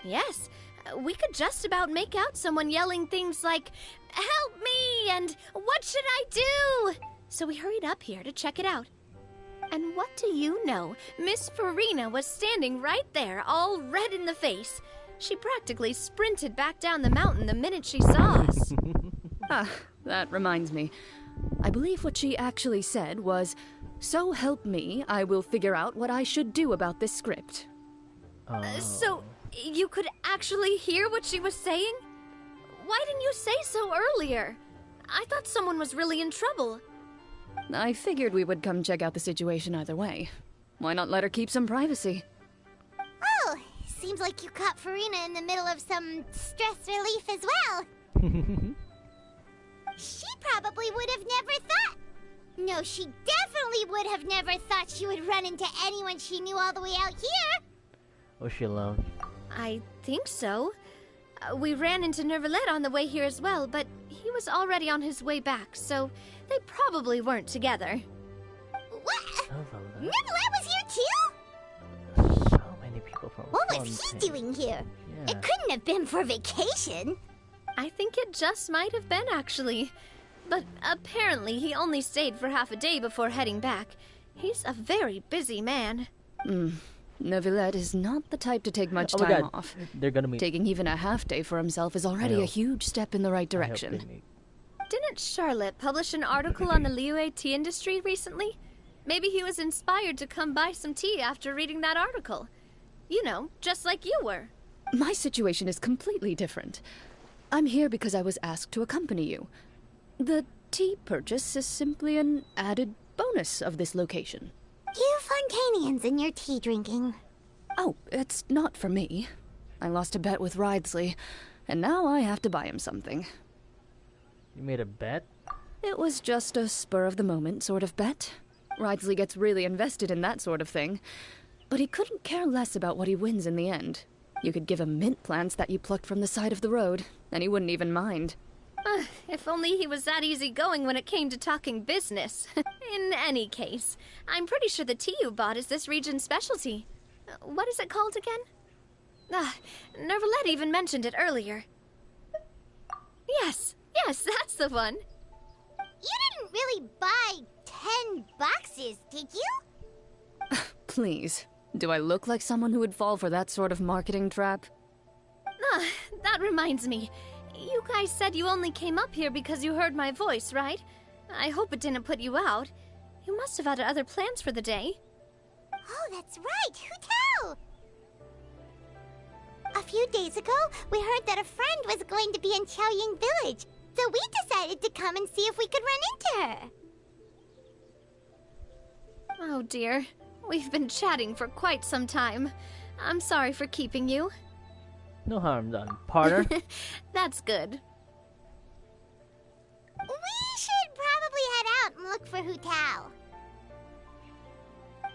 Yes, we could just about make out someone yelling things like, "Help me!" and "What should I do?" So we hurried up here to check it out. And what do you know? Miss Farina was standing right there, all red in the face. She practically sprinted back down the mountain the minute she saw us. That reminds me. I believe what she actually said was, "So help me, I will figure out what I should do about this script." So, you could actually hear what she was saying? Why didn't you say so earlier? I thought someone was really in trouble. I figured we would come check out the situation either way. Why not let her keep some privacy? Oh, seems like you caught Farina in the middle of some stress relief as well. She probably would have never thought... No, she definitely would have never thought she would run into anyone she knew all the way out here. Was she alone? I think so. We ran into Nervalet on the way here as well, but he was already on his way back, so they probably weren't together. What? Nervalet? Nervalet was here too? So many people from What was he doing here? Yeah. It couldn't have been for vacation. I think it just might have been, actually. But apparently he only stayed for half a day before heading back. He's a very busy man. Neuvillette is not the type to take much Oh my time God. off. They're gonna meet. Taking even a half day for himself is already a huge step in the right I hope direction. they meet. Didn't Charlotte publish an article on the Liyue tea industry recently? Maybe he was inspired to come buy some tea after reading that article. You know, just like you were. My situation is completely different. I'm here because I was asked to accompany you. The tea purchase is simply an added bonus of this location. You Fontanians and your tea drinking. Oh, it's not for me. I lost a bet with Ridesley, and now I have to buy him something. You made a bet? It was just a spur-of-the-moment sort of bet. Ridesley gets really invested in that sort of thing, but he couldn't care less about what he wins in the end. You could give him mint plants that you plucked from the side of the road, and he wouldn't even mind. If only he was that easygoing when it came to talking business. In any case, I'm pretty sure the tea you bought is this region's specialty. What is it called again? Nervalet even mentioned it earlier. Yes, that's the one. You didn't really buy 10 boxes, did you? Please, do I look like someone who would fall for that sort of marketing trap? That reminds me. You guys said you only came up here because you heard my voice, right? I hope it didn't put you out. You must have had other plans for the day. Oh, that's right. Who tell? A few days ago, we heard that a friend was going to be in Chaoying Village, so we decided to come and see if we could run into her. Oh dear. We've been chatting for quite some time. I'm sorry for keeping you. No harm done. Partner? That's good. We should probably head out and look for Hu Tao.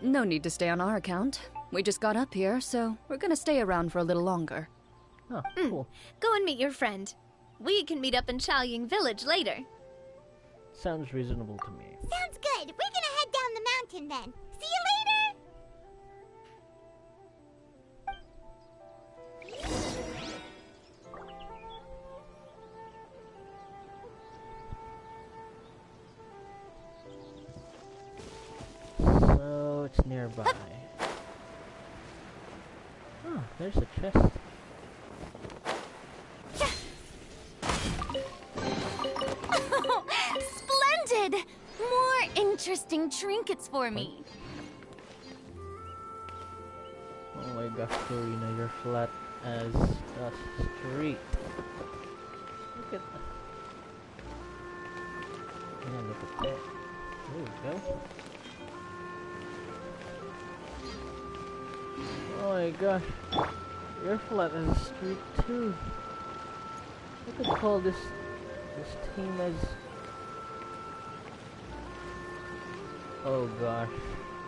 No need to stay on our account. We just got up here, so we're gonna stay around for a little longer. Oh, cool. Go and meet your friend. We can meet up in Chaoying Village later. Sounds reasonable to me. Sounds good. We're gonna head down the mountain then. See you later! So it's nearby. Oh, there's a chest. Splendid! More interesting trinkets for me. Oh my gosh, Karina, you're flat as a street. Look at that. Yeah, look at that. There we go. Oh my gosh, you're flat as a street too. I could call this team as... Oh gosh,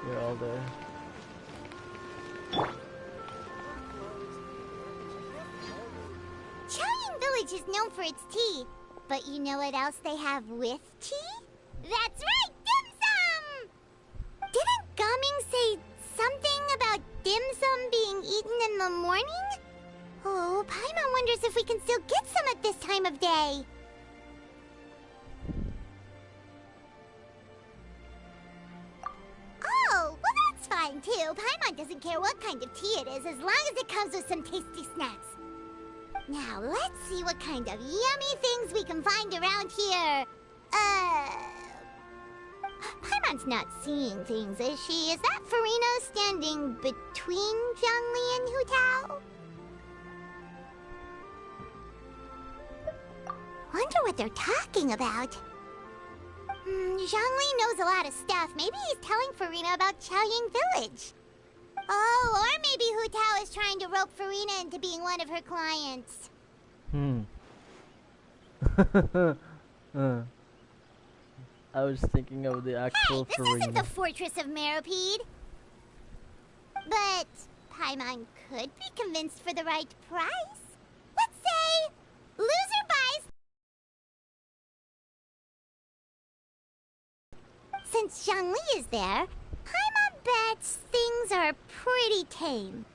you're all there. Chaoying Village is known for its tea, but you know what else they have with tea? That's right, dim sum! Didn't Gaming say something about dim sum being eaten in the morning? Oh, Paimon wonders if we can still get some at this time of day. Oh, well that's fine too. Paimon doesn't care what kind of tea it is as long as it comes with some tasty snacks. Now, let's see what kind of yummy things we can find around here. Paimon's not seeing things, is she? Is that Farina standing between Zhongli and Hu Tao? Wonder what they're talking about. Zhongli knows a lot of stuff. Maybe he's telling Farina about Chaoying Village. Oh, or maybe Hu Tao is trying to rope Farina into being one of her clients. I was thinking of the actual Hey, this Farina. isn't the Fortress of Meropide. But Paimon could be convinced for the right price. Let's say loser buys. Since Zhongli is there, Paimon bets things are pretty tame.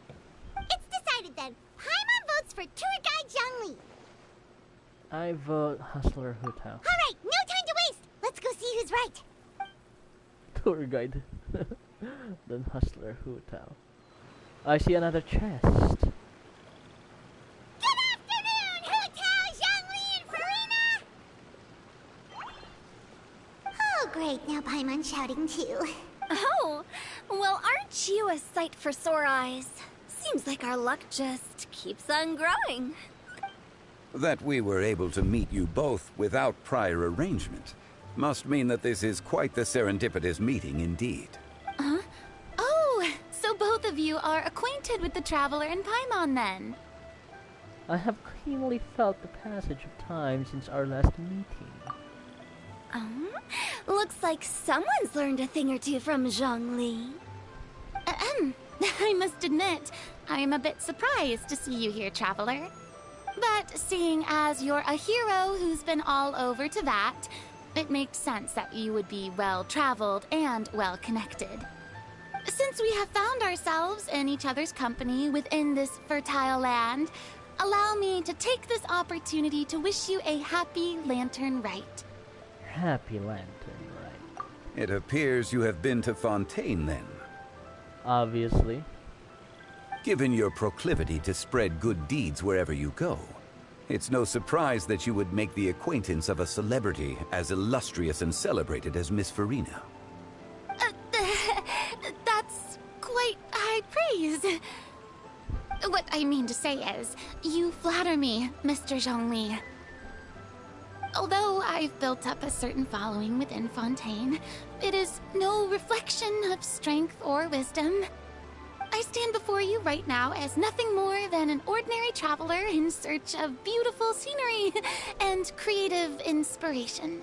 It's decided then. Paimon votes for tour guide Zhongli. I vote Hustler Hu Tao. Alright, no time to waste. Let's go see who's right. Tour guide. Then Hustler Hu Tao. I see another chest. Good afternoon, Hu Tao, Zhongli, and Farina! Oh, great. Now Paimon's shouting too. Oh, well, aren't you a sight for sore eyes? Seems like our luck just keeps on growing. That we were able to meet you both without prior arrangement must mean that this is quite the serendipitous meeting indeed. Huh? Oh, so both of you are acquainted with the Traveler and Paimon then? I have keenly felt the passage of time since our last meeting. Looks like someone's learned a thing or two from Zhongli. I must admit, I am a bit surprised to see you here, Traveler. But seeing as you're a hero who's been all over to that, it makes sense that you would be well-traveled and well-connected. Since we have found ourselves in each other's company within this fertile land, allow me to take this opportunity to wish you a happy Lantern Rite. Happy Lantern Rite. It appears you have been to Fontaine then. Obviously. Given your proclivity to spread good deeds wherever you go, it's no surprise that you would make the acquaintance of a celebrity as illustrious and celebrated as Miss Farina. That's quite high praise. What I mean to say is, you flatter me, Mr. Zhongli. Although I've built up a certain following within Fontaine, it is no reflection of strength or wisdom. I stand before you right now as nothing more than an ordinary traveler in search of beautiful scenery and creative inspiration.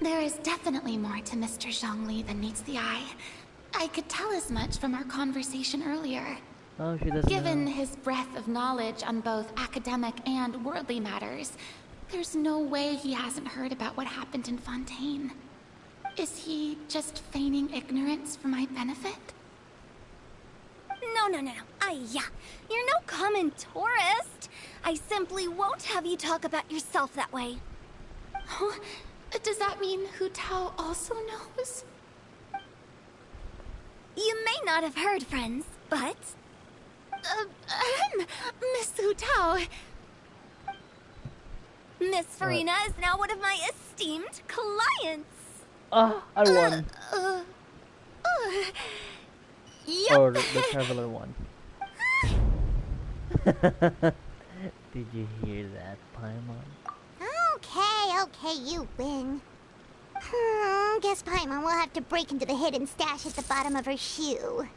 There is definitely more to Mr. Zhongli than meets the eye, I could tell as much from our conversation earlier. Oh, she doesn't Given know. his breadth of knowledge on both academic and worldly matters, there's no way he hasn't heard about what happened in Fontaine. Is he just feigning ignorance for my benefit? No. You're no common tourist. I simply won't have you talk about yourself that way. Oh, does that mean Hu Tao also knows? You may not have heard, friends, but... Miss Hu Tao. Miss Farina is now one of my esteemed clients. Ah, I won. Yep. Or the Traveler won. Did you hear that, Paimon? Okay, you win. Guess Paimon will have to break into the hidden stash at the bottom of her shoe.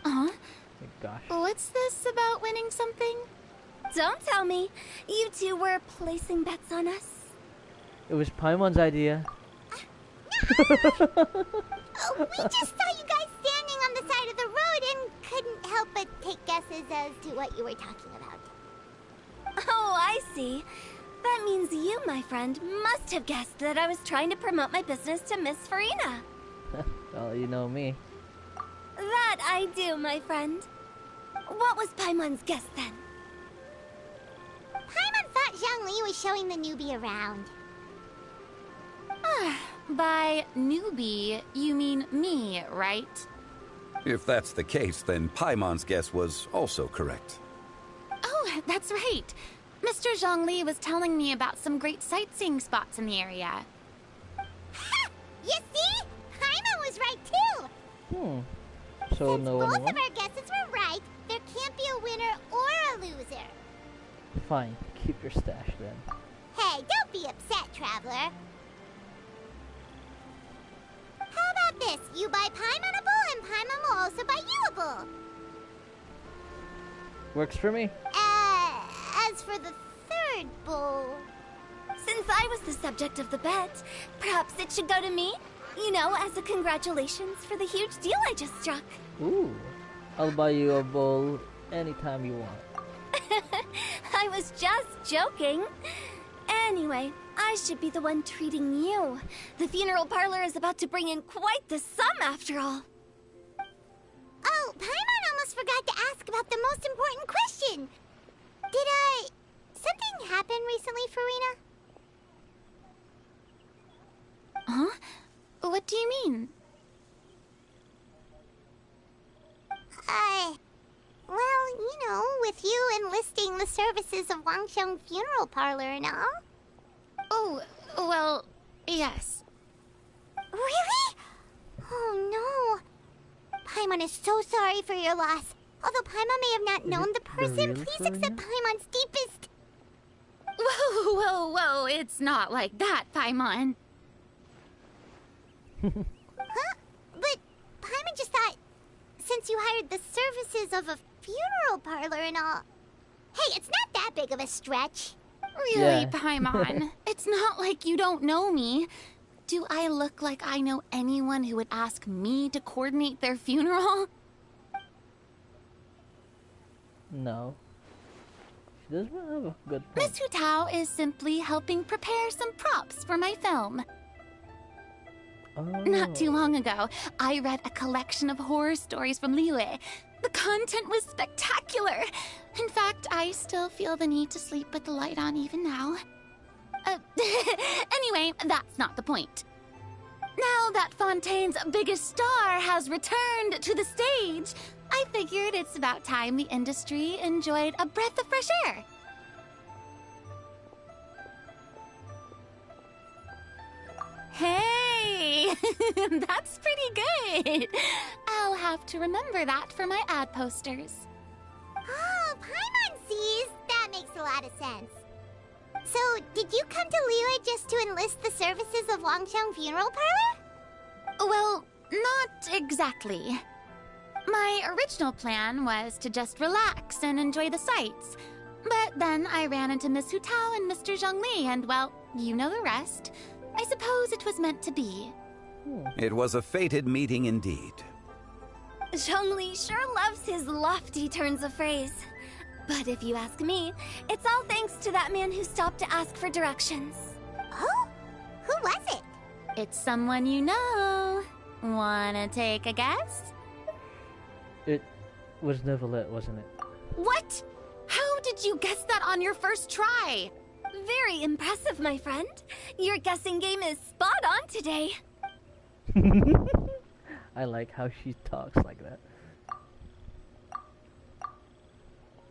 Huh? Oh gosh. What's this about winning something? Don't tell me. You two were placing bets on us. It was Paimon's idea. We just saw you guys standing on the side of the road and couldn't help but take guesses as to what you were talking about. Oh, I see. That means you, my friend, must have guessed that I was trying to promote my business to Miss Farina. Well, you know me. That I do, my friend. What was Paimon's guess then? Paimon thought Zhongli was showing the newbie around. By newbie, you mean me, right? If that's the case, then Paimon's guess was also correct. Oh, that's right. Mr. Zhongli was telling me about some great sightseeing spots in the area. Ha! You see? Paimon was right too! So Since no both one of won? our guesses were right, there can't be a winner or a loser. Fine, keep your stash then. Hey, don't be upset, Traveler. How about this? You buy Paimon a bowl, and Paimon will also buy you a bowl. Works for me. As for the third bowl... Since I was the subject of the bet, perhaps it should go to me? You know, as a congratulations for the huge deal I just struck. Ooh, I'll buy you a bowl anytime you want. I was just joking. Anyway, I should be the one treating you. The funeral parlor is about to bring in quite the sum after all. Oh, Paimon almost forgot to ask about the most important question. Did, something happen recently, Farina? Huh? What do you mean? Well, you know, with you enlisting the services of Wangsheng Funeral Parlor and all. Oh, well, yes. Really? Oh no. Paimon is so sorry for your loss. Although Paimon may have not known the person, please accept Paimon's deepest... Whoa, it's not like that, Paimon. Huh? But Paimon just thought, since you hired the services of a funeral parlor and all... Hey, it's not that big of a stretch. Really, Paimon? It's not like you don't know me. Do I look like I know anyone who would ask me to coordinate their funeral? No. She doesn't have a good point. Miss Hu Tao is simply helping prepare some props for my film. Oh. Not too long ago, I read a collection of horror stories from Liyue. The content was spectacular. In fact, I still feel the need to sleep with the light on even now. Anyway, that's not the point. Now that Fontaine's biggest star has returned to the stage, I figured it's about time the industry enjoyed a breath of fresh air. Hey, that's pretty good. I'll have to remember that for my ad posters. Oh, Paimon sees. That makes a lot of sense. So, did you come to Liyue just to enlist the services of Wangsheng Funeral Parlor? Well, not exactly. My original plan was to just relax and enjoy the sights. But then I ran into Miss Hu Tao and Mr. Zhongli, and well, you know the rest. I suppose it was meant to be. It was a fated meeting indeed. Zhongli sure loves his lofty turns of phrase. But if you ask me, it's all thanks to that man who stopped to ask for directions. Oh? Who was it? It's someone you know. Wanna take a guess? It was Neuvillette, wasn't it? What? How did you guess that on your first try? Very impressive, my friend. Your guessing game is spot on today. I like how she talks like that.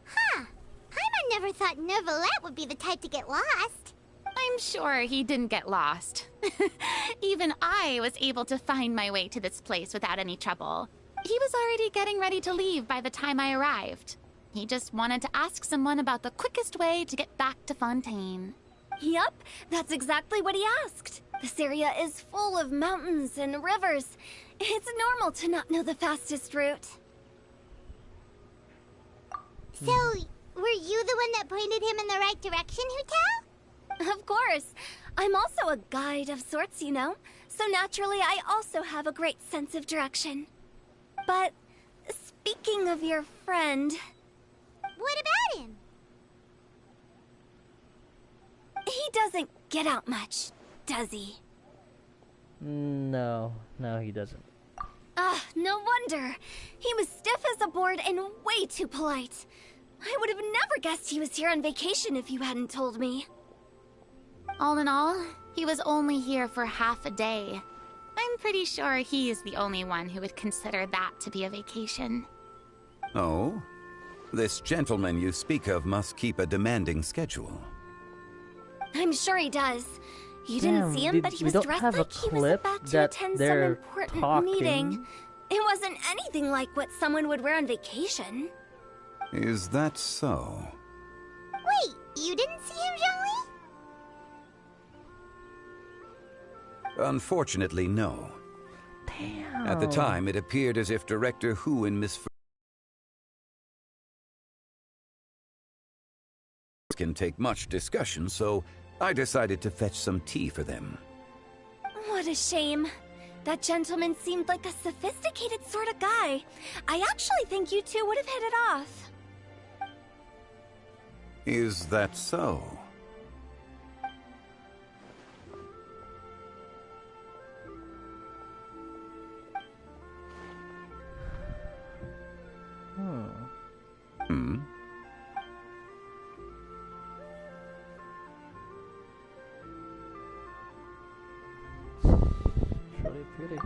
Huh. Paimon never thought Neuvillette would be the type to get lost. I'm sure he didn't get lost. Even I was able to find my way to this place without any trouble. He was already getting ready to leave by the time I arrived. He just wanted to ask someone about the quickest way to get back to Fontaine. Yup, that's exactly what he asked. This area is full of mountains and rivers. It's normal to not know the fastest route. So, were you the one that pointed him in the right direction, Hutao? Of course. I'm also a guide of sorts, you know. So naturally, I also have a great sense of direction. But, speaking of your friend... What about him? He doesn't get out much, does he? No, he doesn't. No wonder. He was stiff as a board and way too polite. I would have never guessed he was here on vacation if you hadn't told me. All in all, he was only here for half a day. I'm pretty sure he's the only one who would consider that to be a vacation. Oh? This gentleman you speak of must keep a demanding schedule. I'm sure he does. You didn't see him, but he was dressed like he was about to attend some important meeting. It wasn't anything like what someone would wear on vacation. Is that so? Wait, you didn't see him, Zhongli? Unfortunately, no. Damn. At the time, it appeared as if Director Hu and Miss can take much discussion, so I decided to fetch some tea for them. What a shame. That gentleman seemed like a sophisticated sort of guy. I actually think you two would have hit it off. Is that so? Hmm? Really pretty.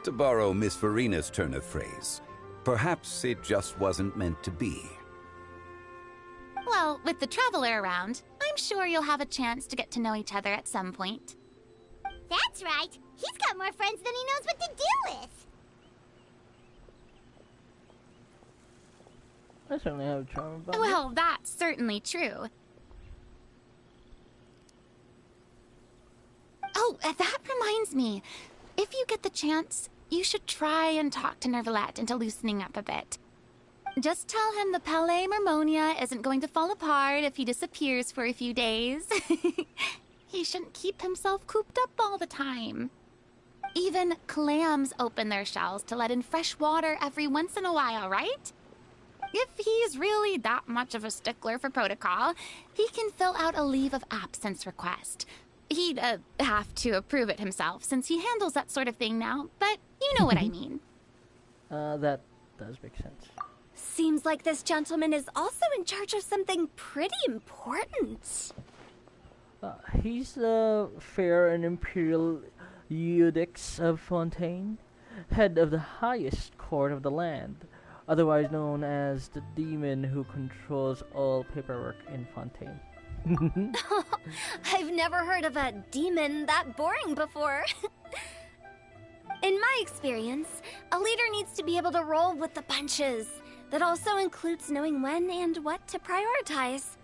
To borrow Miss Farina's turn of phrase, perhaps it just wasn't meant to be. Well, with the Traveler around, I'm sure you'll have a chance to get to know each other at some point. That's right. He's got more friends than he knows what to do with. I certainly have a charm about Well, that's certainly true. Oh, that reminds me. If you get the chance, you should try and talk to Neuvillette into loosening up a bit. Just tell him the Palais Mermonia isn't going to fall apart if he disappears for a few days. He shouldn't keep himself cooped up all the time. Even clams open their shells to let in fresh water every once in a while, right? If he's really that much of a stickler for protocol, he can fill out a leave of absence request. He'd have to approve it himself since he handles that sort of thing now, but you know what I mean. That does make sense. Seems like this gentleman is also in charge of something pretty important. He's the fair and imperial Eudix of Fontaine, head of the highest court of the land, otherwise known as the demon who controls all paperwork in Fontaine. I've never heard of a demon that boring before. In my experience, a leader needs to be able to roll with the punches. That also includes knowing when and what to prioritize.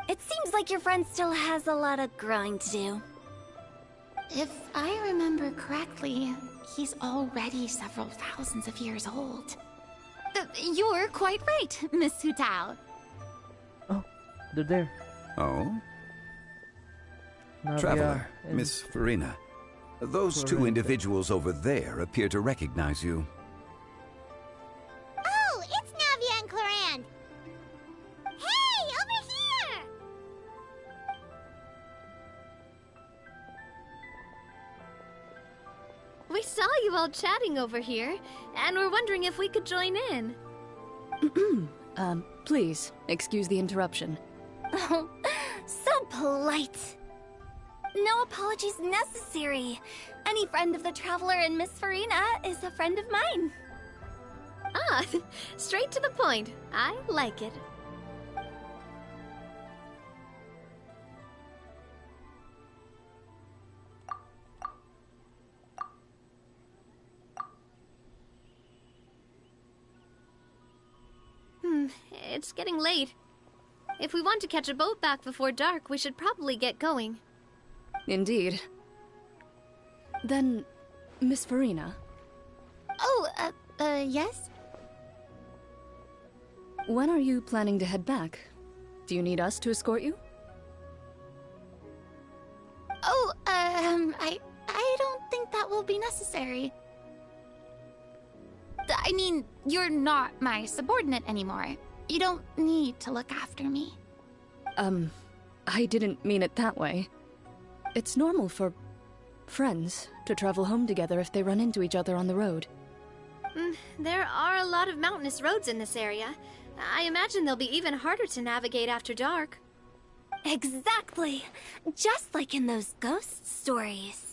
It seems like your friend still has a lot of growing to do. If I remember correctly, he's already several thousands of years old. You're quite right, Miss Hutao. Oh, they're there. Oh? Navia Traveler, and Miss Farina. Those two Florinda. individuals over there appear to recognize you. We saw you all chatting over here, and we're wondering if we could join in. Please, excuse the interruption. Oh, so polite. No apologies necessary. Any friend of the Traveler and Miss Farina is a friend of mine. Ah, straight to the point. I like it. It's getting late. If we want to catch a boat back before dark, we should probably get going. Indeed. Then, Miss Farina. Oh, yes? When are you planning to head back? Do you need us to escort you? Oh, I don't think that will be necessary. I mean, you're not my subordinate anymore. You don't need to look after me. I didn't mean it that way. It's normal for friends to travel home together if they run into each other on the road. There are a lot of mountainous roads in this area. I imagine they'll be even harder to navigate after dark. Exactly. Just like in those ghost stories.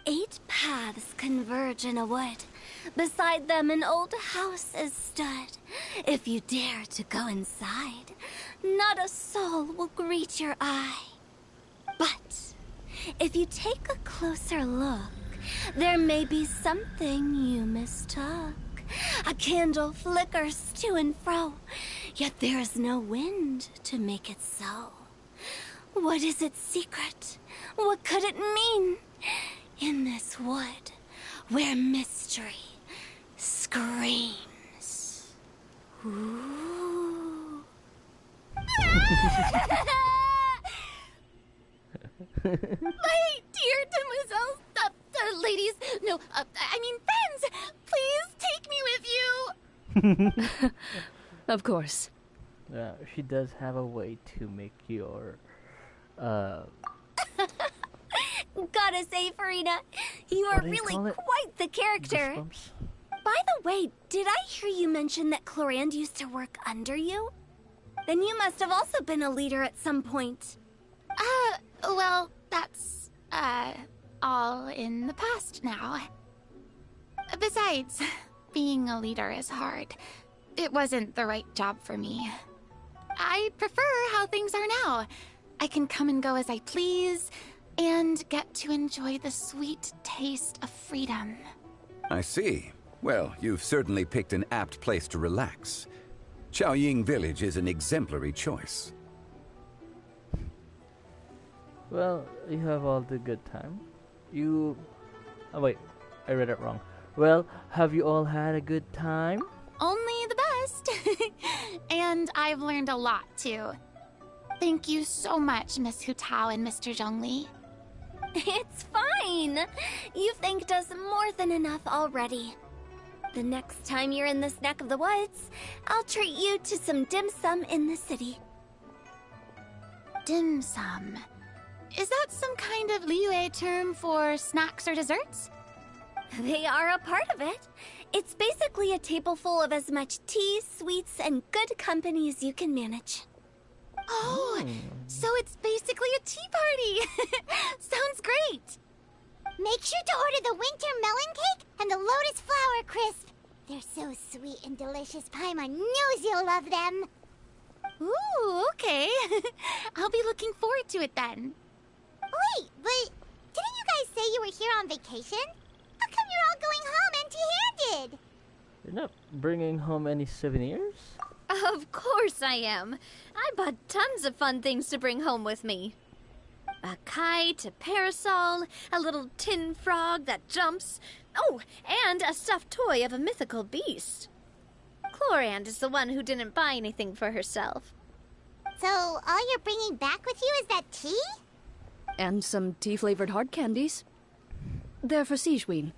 8 paths converge in a wood. Beside them an old house is stood. If you dare to go inside, not a soul will greet your eye. But if you take a closer look, there may be something you mistook. A candle flickers to and fro, yet there is no wind to make it so. What is its secret? What could it mean? In this wood, where mystery screams. Ooh. My dear demoiselles, ladies, no, I mean friends, please take me with you. Of course. She does have a way to make your Gotta say, Farina, you are really quite the character. By the way, did I hear you mention that Clorand used to work under you? Then you must have also been a leader at some point. Well, that's, all in the past now. Besides, being a leader is hard. It wasn't the right job for me. I prefer how things are now. I can come and go as I please, and get to enjoy the sweet taste of freedom. I see. Well, you've certainly picked an apt place to relax. Chaoying Village is an exemplary choice. Well, you have all the good time. Oh wait, I read it wrong. Well, have you all had a good time? Only the best. And I've learned a lot, too. Thank you so much, Miss Hutao and Mr. Zhongli. It's fine. You've thanked us more than enough already. The next time you're in this neck of the woods, I'll treat you to some dim sum in the city. Dim sum? Is that some kind of Liyue term for snacks or desserts? They are a part of it. It's basically a table full of as much tea, sweets, and good company as you can manage. Oh, so it's basically a tea party. Sounds great. Make sure to order the winter melon cake and the lotus flower crisp. They're so sweet and delicious, Paimon knows you'll love them. Ooh, okay. I'll be looking forward to it then. Wait, but didn't you guys say you were here on vacation? How come you're all going home empty-handed? You're not bringing home any souvenirs? Of course I am. I bought tons of fun things to bring home with me. A kite, a parasol, a little tin frog that jumps. Oh, and a stuffed toy of a mythical beast. Clorand is the one who didn't buy anything for herself. So all you're bringing back with you is that tea? And some tea-flavored hard candies. They're for Sigewin.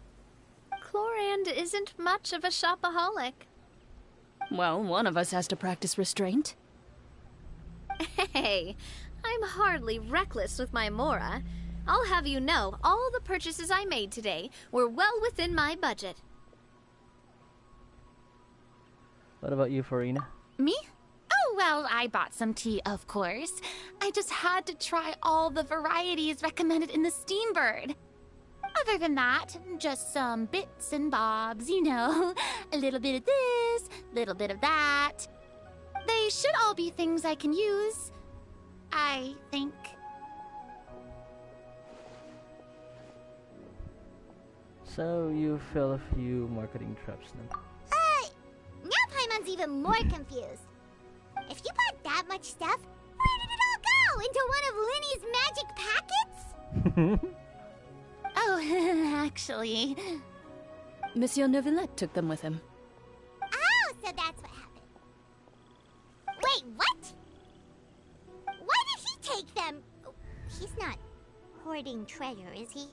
Clorand isn't much of a shopaholic. Well, one of us has to practice restraint. Hey, I'm hardly reckless with my Mora. I'll have you know, all the purchases I made today were well within my budget. What about you, Farina? Me? Oh, well, I bought some tea, of course. I just had to try all the varieties recommended in the Steambird. Other than that, just some bits and bobs, you know. A little bit of this, little bit of that. They should all be things I can use, I think. So you fill a few marketing traps then. Now Paimon's even more confused. If you bought that much stuff, where did it all go? Into one of Linny's magic packets? Oh, actually... Monsieur Neuvillette took them with him. Oh, so that's what happened. Wait, what? Why did he take them? He's not hoarding treasure, is he?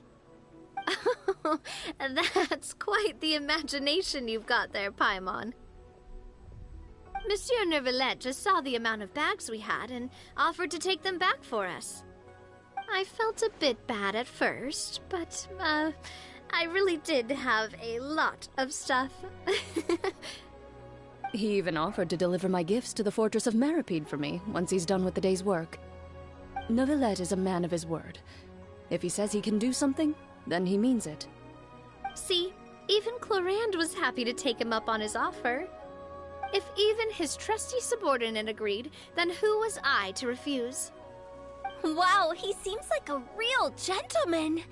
That's quite the imagination you've got there, Paimon. Monsieur Neuvillette just saw the amount of bags we had and offered to take them back for us. I felt a bit bad at first, but, I really did have a lot of stuff. He even offered to deliver my gifts to the Fortress of Meripede for me once he's done with the day's work. Neuvillette is a man of his word. If he says he can do something, then he means it. See, even Clorand was happy to take him up on his offer. If even his trusty subordinate agreed, then who was I to refuse? Wow, he seems like a real gentleman.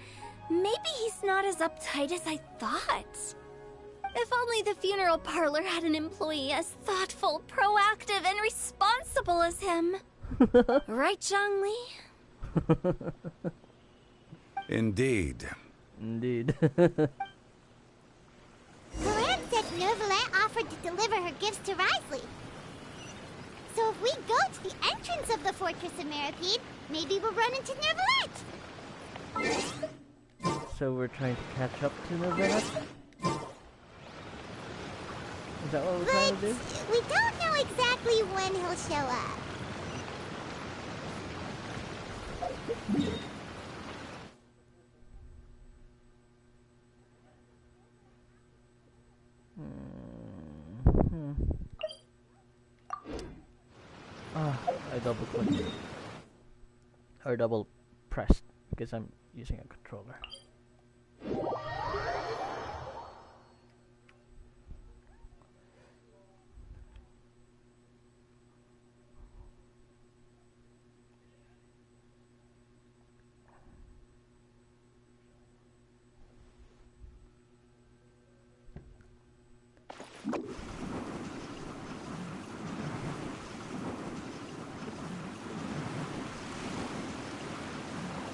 Maybe he's not as uptight as I thought. If only the funeral parlor had an employee as thoughtful, proactive, and responsible as him. Right, Zhongli? Indeed. Indeed. Clorand said Neuvillette offered to deliver her gifts to Risley. So if we go to the entrance of the Fortress of Meripede, maybe we'll run into Neuvillette. So we're trying to catch up to Neuvillette? Is that what we're trying to do? We don't know exactly when he'll show up. I double clicked. Or double pressed because I'm using a controller.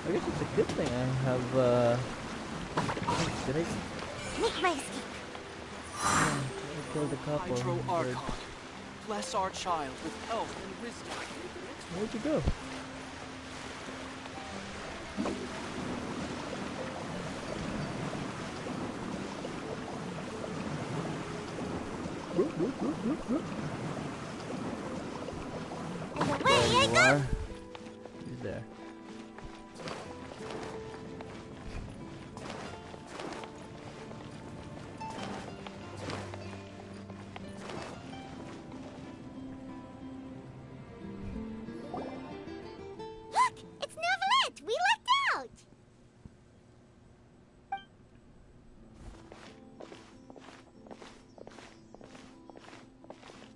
I guess it's a good thing I have, did I? Make my escape. I killed a couple. Hydro Archon, bless our child with health and wisdom. Where'd you go? And There away I you go! are. He's there. Look! It's Neuvillette! We lucked out!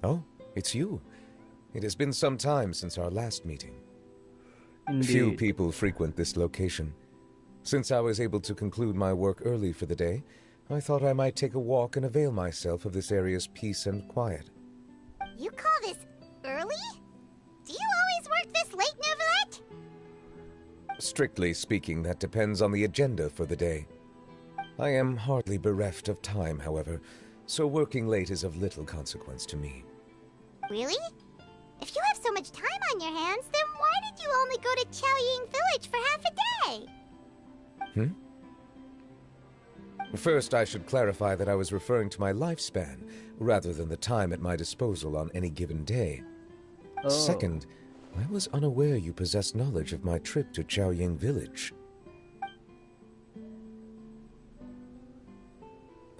Oh, it's you. It has been some time since our last meeting. Indeed. Few people frequent this location. Since I was able to conclude my work early for the day, I thought I might take a walk and avail myself of this area's peace and quiet. You call this early? Do you always work this late, Neuvillette? Strictly speaking, that depends on the agenda for the day. I am hardly bereft of time, however, so working late is of little consequence to me. Really? If you have so much time on your hands, then why did you only go to Chaoying Village for half a day? First, I should clarify that I was referring to my lifespan, rather than the time at my disposal on any given day. Oh. Second, I was unaware you possessed knowledge of my trip to Chaoying Village.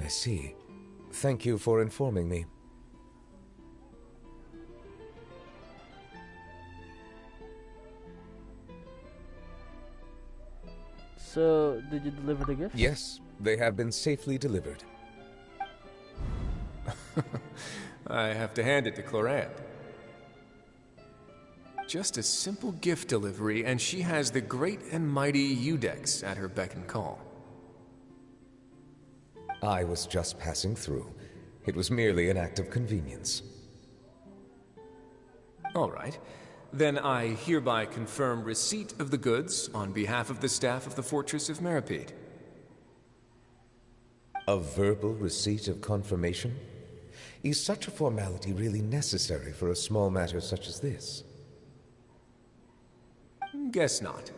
I see. Thank you for informing me. So, did you deliver the gifts? Yes, they have been safely delivered. I have to hand it to Clorant. Just a simple gift delivery, and she has the great and mighty Udex at her beck and call. I was just passing through. It was merely an act of convenience. All right. Then I hereby confirm receipt of the goods on behalf of the staff of the Fortress of Meripede. A verbal receipt of confirmation? Is such a formality really necessary for a small matter such as this? Guess not.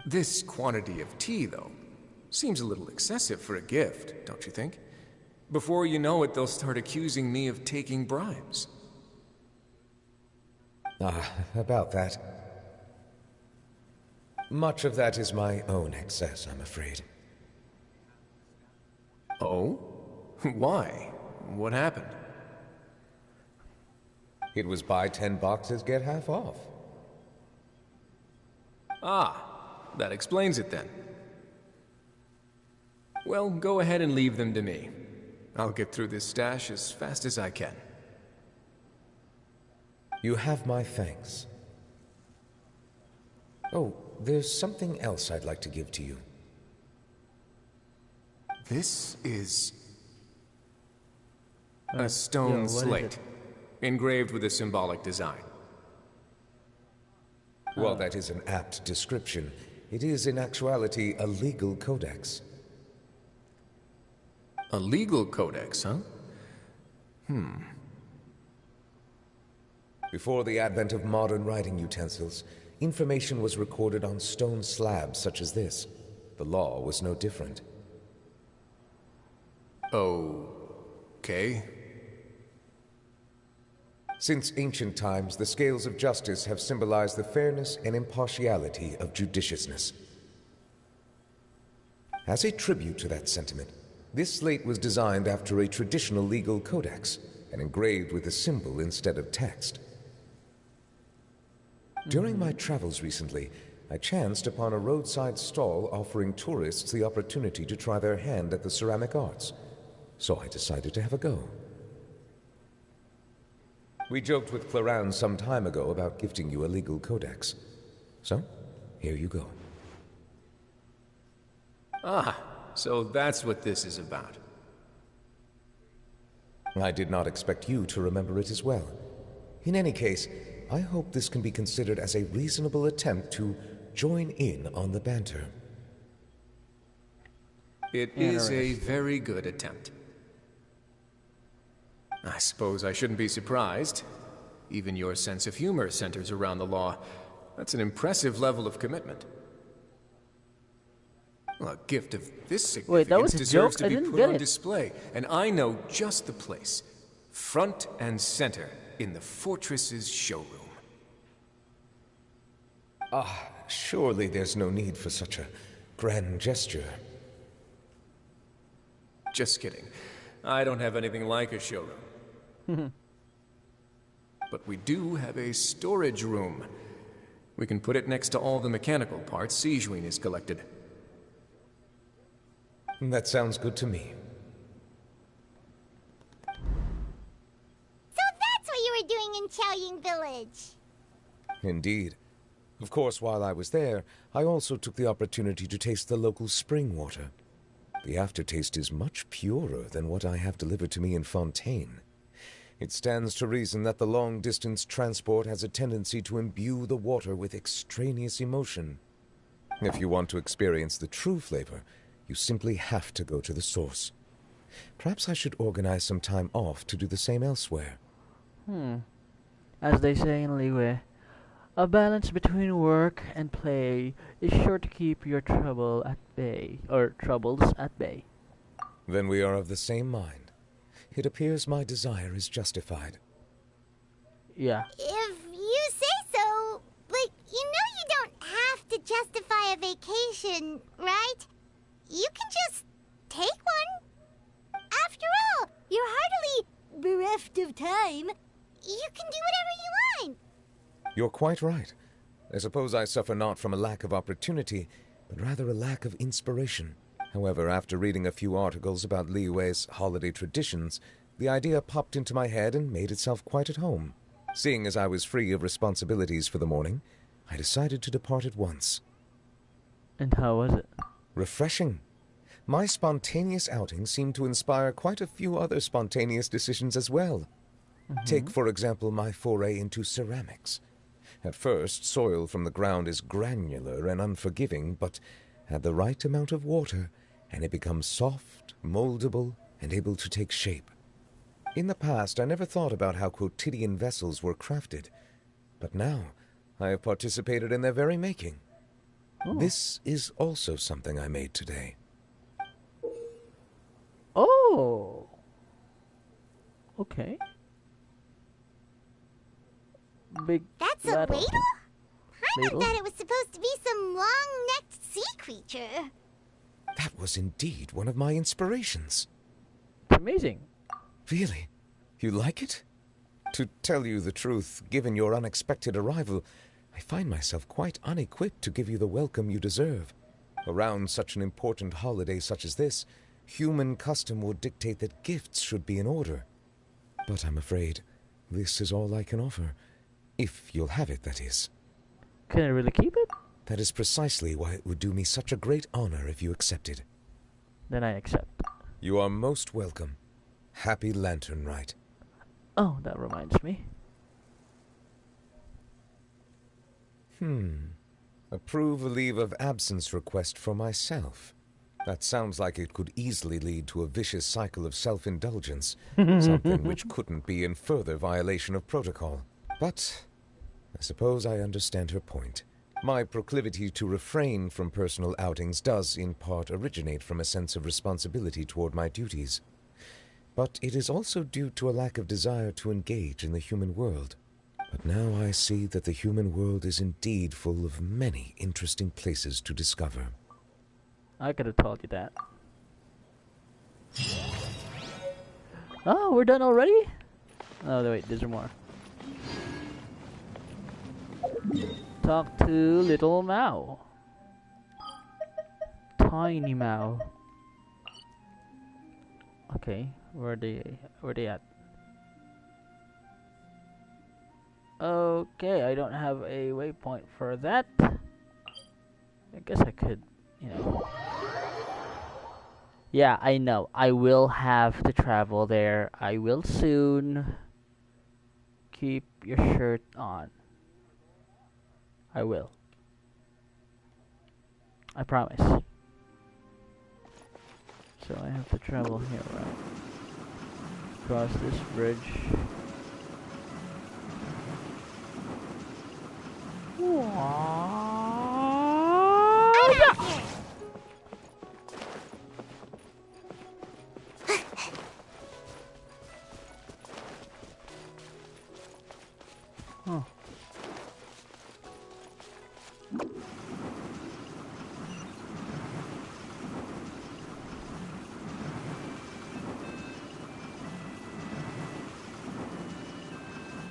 This quantity of tea, though, seems a little excessive for a gift, don't you think? Before you know it, they'll start accusing me of taking bribes. About that. Much of that is my own excess, I'm afraid. Oh? Why? What happened? It was buy 10 boxes, get half off. Ah, that explains it then. Well, go ahead and leave them to me. I'll get through this stash as fast as I can. You have my thanks. Oh, there's something else I'd like to give to you. This is a stone slate, engraved with a symbolic design. While that is an apt description, it is in actuality a legal codex. A legal codex, huh? Before the advent of modern writing utensils, information was recorded on stone slabs such as this. The law was no different. Okay. Since ancient times, the scales of justice have symbolized the fairness and impartiality of judiciousness. As a tribute to that sentiment, this slate was designed after a traditional legal codex and engraved with a symbol instead of text. During my travels recently, I chanced upon a roadside stall offering tourists the opportunity to try their hand at the ceramic arts, so I decided to have a go. We joked with Clorant some time ago about gifting you a legal codex. So, here you go. Ah, so that's what this is about. I did not expect you to remember it as well. In any case, I hope this can be considered as a reasonable attempt to join in on the banter. It is a very good attempt. I suppose I shouldn't be surprised. Even your sense of humor centers around the law. That's an impressive level of commitment. Well, a gift of this significance deserves to be put on display, and I know just the place. Front and center in the Fortress's showroom. Surely there's no need for such a grand gesture. Just kidding. I don't have anything like a showroom. But we do have a storage room. We can put it next to all the mechanical parts Sijuin has collected. That sounds good to me. So that's what you were doing in Chaoying Village. Indeed. Of course, while I was there, I also took the opportunity to taste the local spring water. The aftertaste is much purer than what I have delivered to me in Fontaine. It stands to reason that the long-distance transport has a tendency to imbue the water with extraneous emotion. If you want to experience the true flavor, you simply have to go to the source. Perhaps I should organize some time off to do the same elsewhere. As they say in Liyue, a balance between work and play is sure to keep your trouble at bay, or troubles at bay. Then we are of the same mind. It appears my desire is justified. Yeah. If you say so, but you know you don't have to justify a vacation, right? You can just take one. After all, you're hardly bereft of time. You can do whatever you want. You're quite right. I suppose I suffer not from a lack of opportunity, but rather a lack of inspiration. However, after reading a few articles about Liyue's holiday traditions, the idea popped into my head and made itself quite at home. Seeing as I was free of responsibilities for the morning, I decided to depart at once. And how was it? Refreshing. My spontaneous outing seemed to inspire quite a few other spontaneous decisions as well. Take, for example, my foray into ceramics. At first, soil from the ground is granular and unforgiving, but add the right amount of water, and it becomes soft, moldable, and able to take shape. In the past, I never thought about how quotidian vessels were crafted, but now I have participated in their very making. This is also something I made today. Oh! Okay. Big That's a ladle. ladle? I Ladle? thought it was supposed to be some long-necked sea creature. That was indeed one of my inspirations. It's amazing. Really? You like it? To tell you the truth, given your unexpected arrival, I find myself quite unequipped to give you the welcome you deserve. Around such an important holiday such as this, human custom would dictate that gifts should be in order. But I'm afraid this is all I can offer. If you'll have it, that is. Can I really keep it? That is precisely why it would do me such a great honor if you accepted. Then I accept. You are most welcome. Happy Lantern Rite. Oh, that reminds me. Approve a leave of absence request for myself. That sounds like it could easily lead to a vicious cycle of self-indulgence, something which couldn't be in further violation of protocol. But I suppose I understand her point. My proclivity to refrain from personal outings does, in part, originate from a sense of responsibility toward my duties. But it is also due to a lack of desire to engage in the human world. But now I see that the human world is indeed full of many interesting places to discover. I could have told you that. Oh, we're done already? Oh, wait, there's more. Talk to Little Mao. Tiny Mao. Okay, where are they at? Okay, I don't have a waypoint for that. I guess I could, you know. Yeah, I know. I will have to travel there. I will soon. Keep your shirt on. I will. I promise. So I have to travel here, right? Cross this bridge. Huh.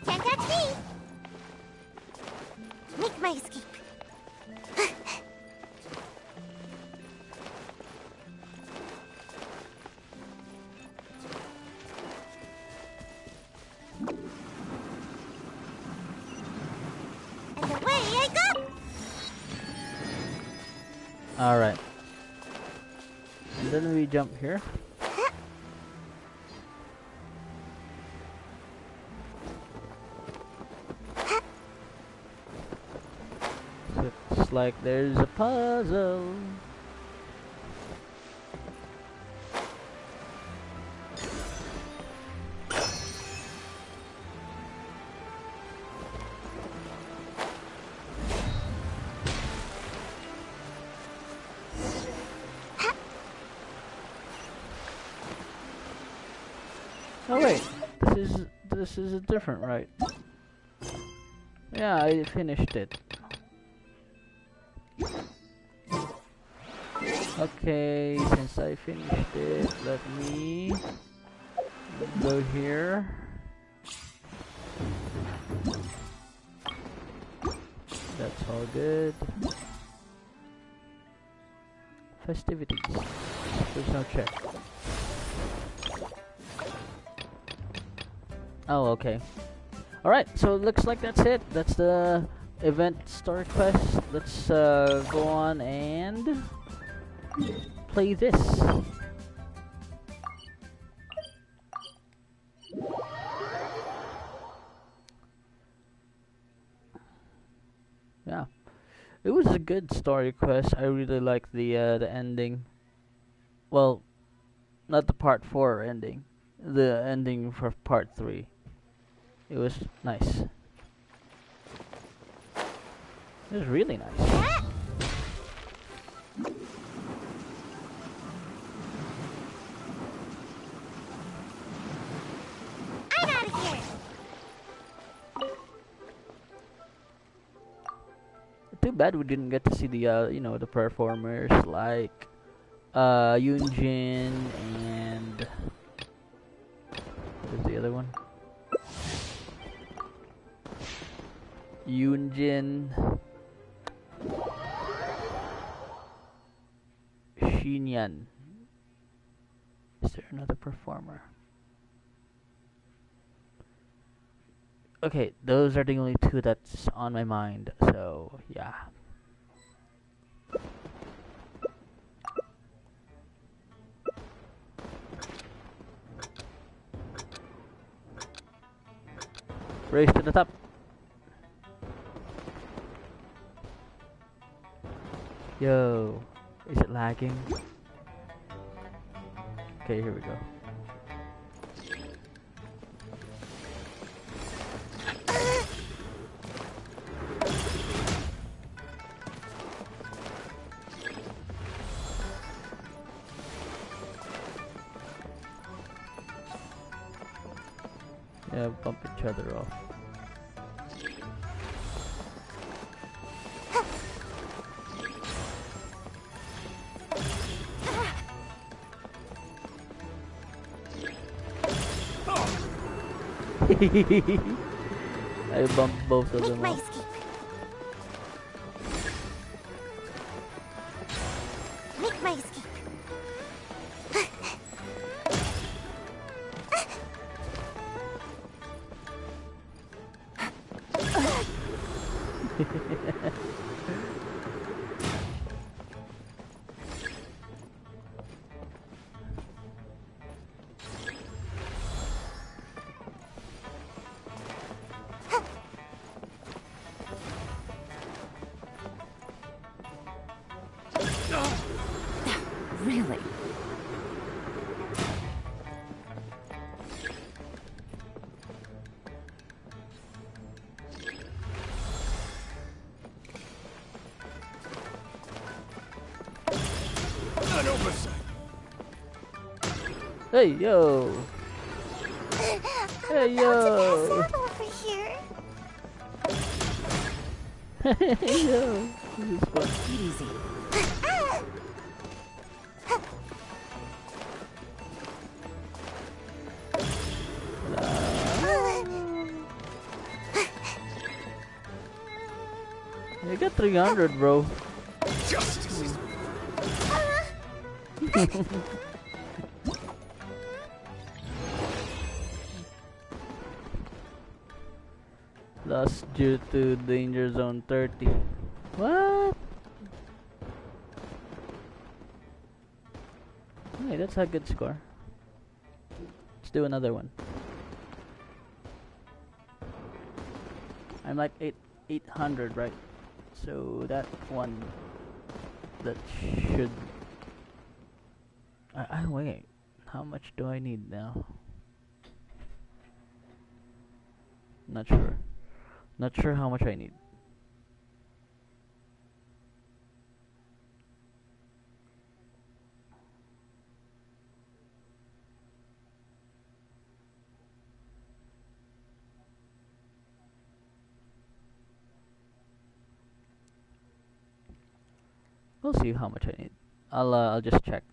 Can't catch me. Make my escape. And away I go. Alright. And then we jump here. Looks like there's a puzzle. Oh wait, this is a different, right? Yeah, I finished it. Okay, since I finished it, let me go here. That's all good. Festivities. There's no check. Oh, okay. Alright, so it looks like that's it. That's the event story quest. Let's go on and play this. Yeah, it was a good story quest. I really like the ending. Well, not the part 4 ending. The ending for part 3. It was nice. It was really nice. I'm out of here. Too bad we didn't get to see the you know, the performers like Yoonjin and what is the other one? Yoonjin, Shinyan. Is there another performer? Okay, those are the only two that's on my mind, so yeah. Race to the top. Yo, is it lagging? Okay, here we go. Yeah, bump each other off. I bumped both of them off. Make my escape. Really? An oversight. Hey yo! Hey yo! Over here. Hey yo! This is fun. Easy. You got 300, bro. Justice. Lost due to danger zone 30. What? Hey, that's a good score. Let's do another one. I'm like 800, right? So that one, that should. I wait. How much do I need now? Not sure. Not sure how much I need. We'll see how much I need. I'll just check.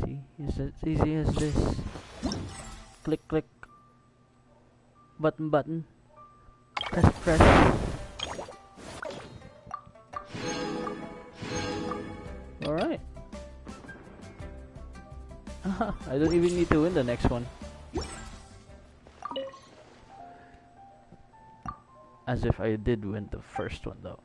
See, is it easy as this? Click, click. Button, button. Press, press. Alright. I don't even need to win the next one. As if I did win the first one though.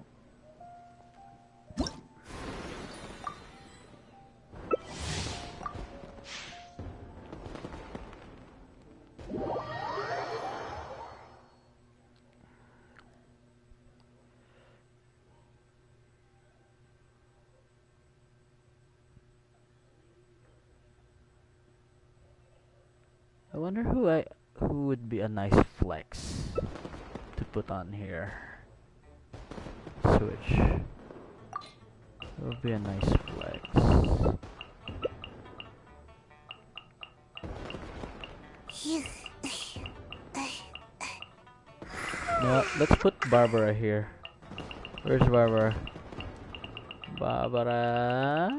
I wonder who would be a nice flex to put on here. Switch. It would be a nice flex. No, let's put Barbara here. Where's Barbara? Barbara.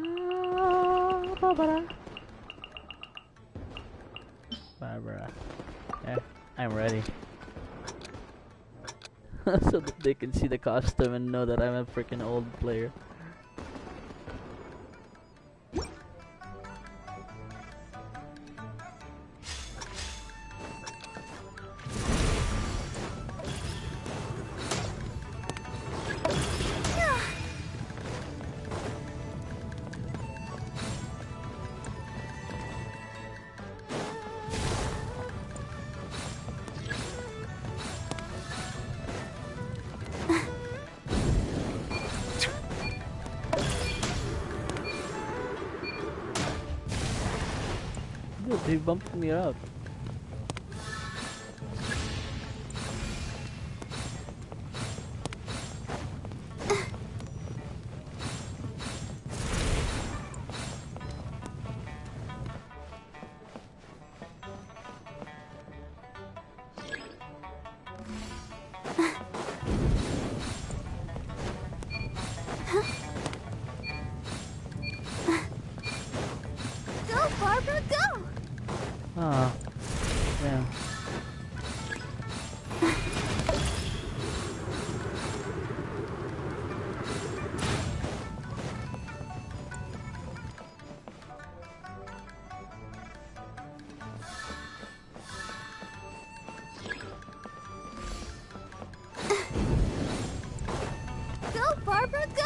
Yeah, I'm ready. So that they can see the costume and know that I'm a freaking old player. Dude, they bumped me up. Go, Barbara, go! Ah, damn. Go, Barbara, go!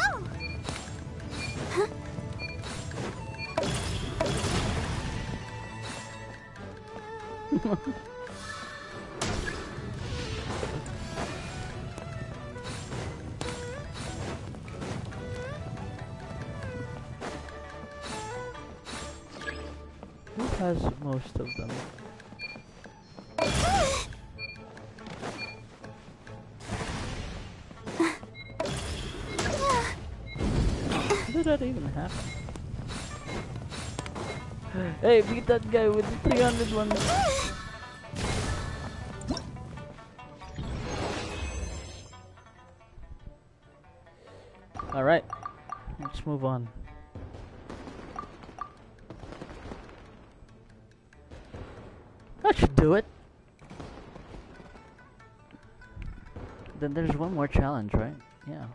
Who has most of them? How did that even happen? Hey, beat that guy with the 300 one. Alright, let's move on. That should do it. Then there's one more challenge, right? Yeah.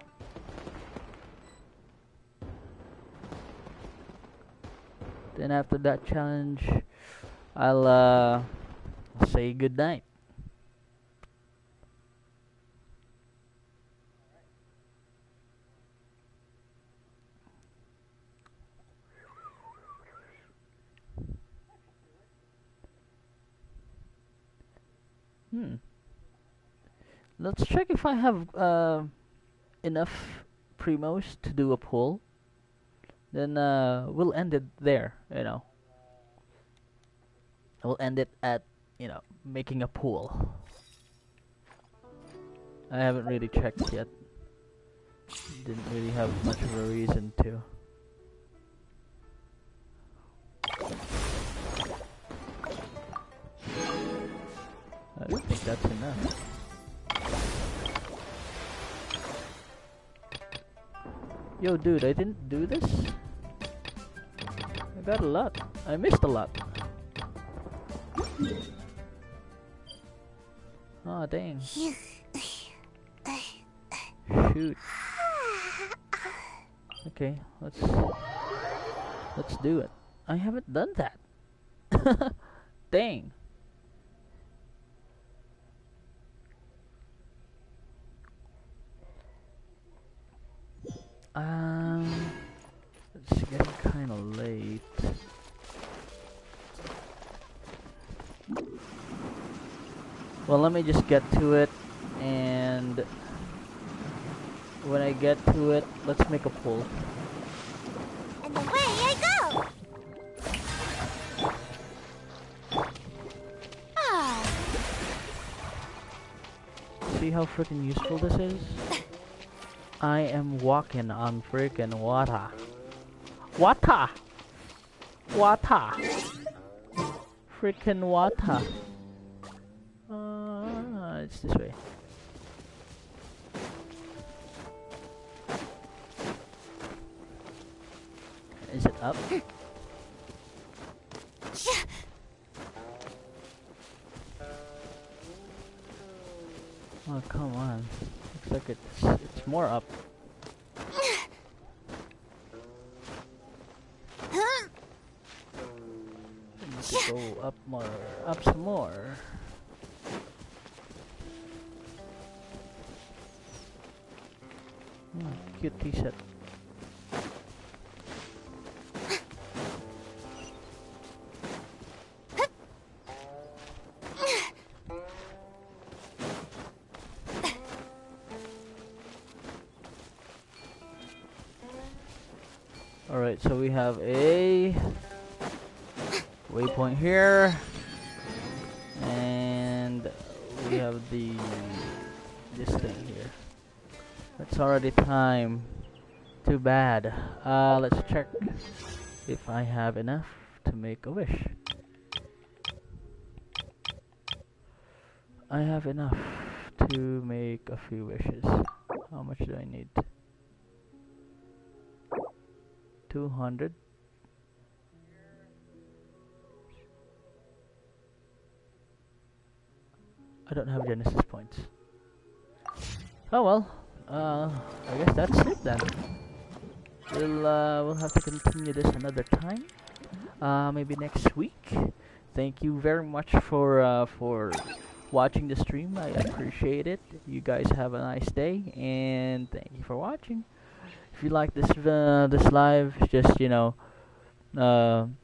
Then after that challenge, I'll say goodnight. Let's check if I have enough primos to do a poll. Then we'll end it there, you know. We'll end it at, you know, making a pool. I haven't really checked yet. Didn't really have much of a reason to. I don't think that's enough. Yo, dude, I didn't do this? I got a lot. I missed a lot. Oh, dang. Shoot. Okay, let's do it. I haven't done that. Dang. It's getting kind of late. Well, let me just get to it, and when I get to it, let's make a pull. And away I go! Ah. See how freaking useful this is? I am walking on freaking water. Water! Water! Freaking water. It's this way. Is it up? Oh, come on. Looks like it's more up. I need to go up more, up some more. Cute t-shirt. Alright, so we have a waypoint here, and we have this thing here. It's already time. Too bad. Let's check if I have enough to make a wish. I have enough to make a few wishes. How much do I need? 200. I don't have Genesis points. Oh well. I guess that's it then. We'll have to continue this another time. Maybe next week. Thank you very much for watching the stream. I appreciate it. You guys have a nice day, and thank you for watching. If you like this live, just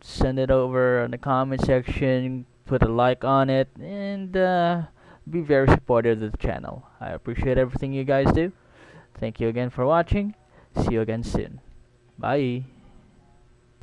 send it over in the comment section, put a like on it, and be very supportive of the channel. I appreciate everything you guys do. Thank you again for watching. See you again soon. Bye.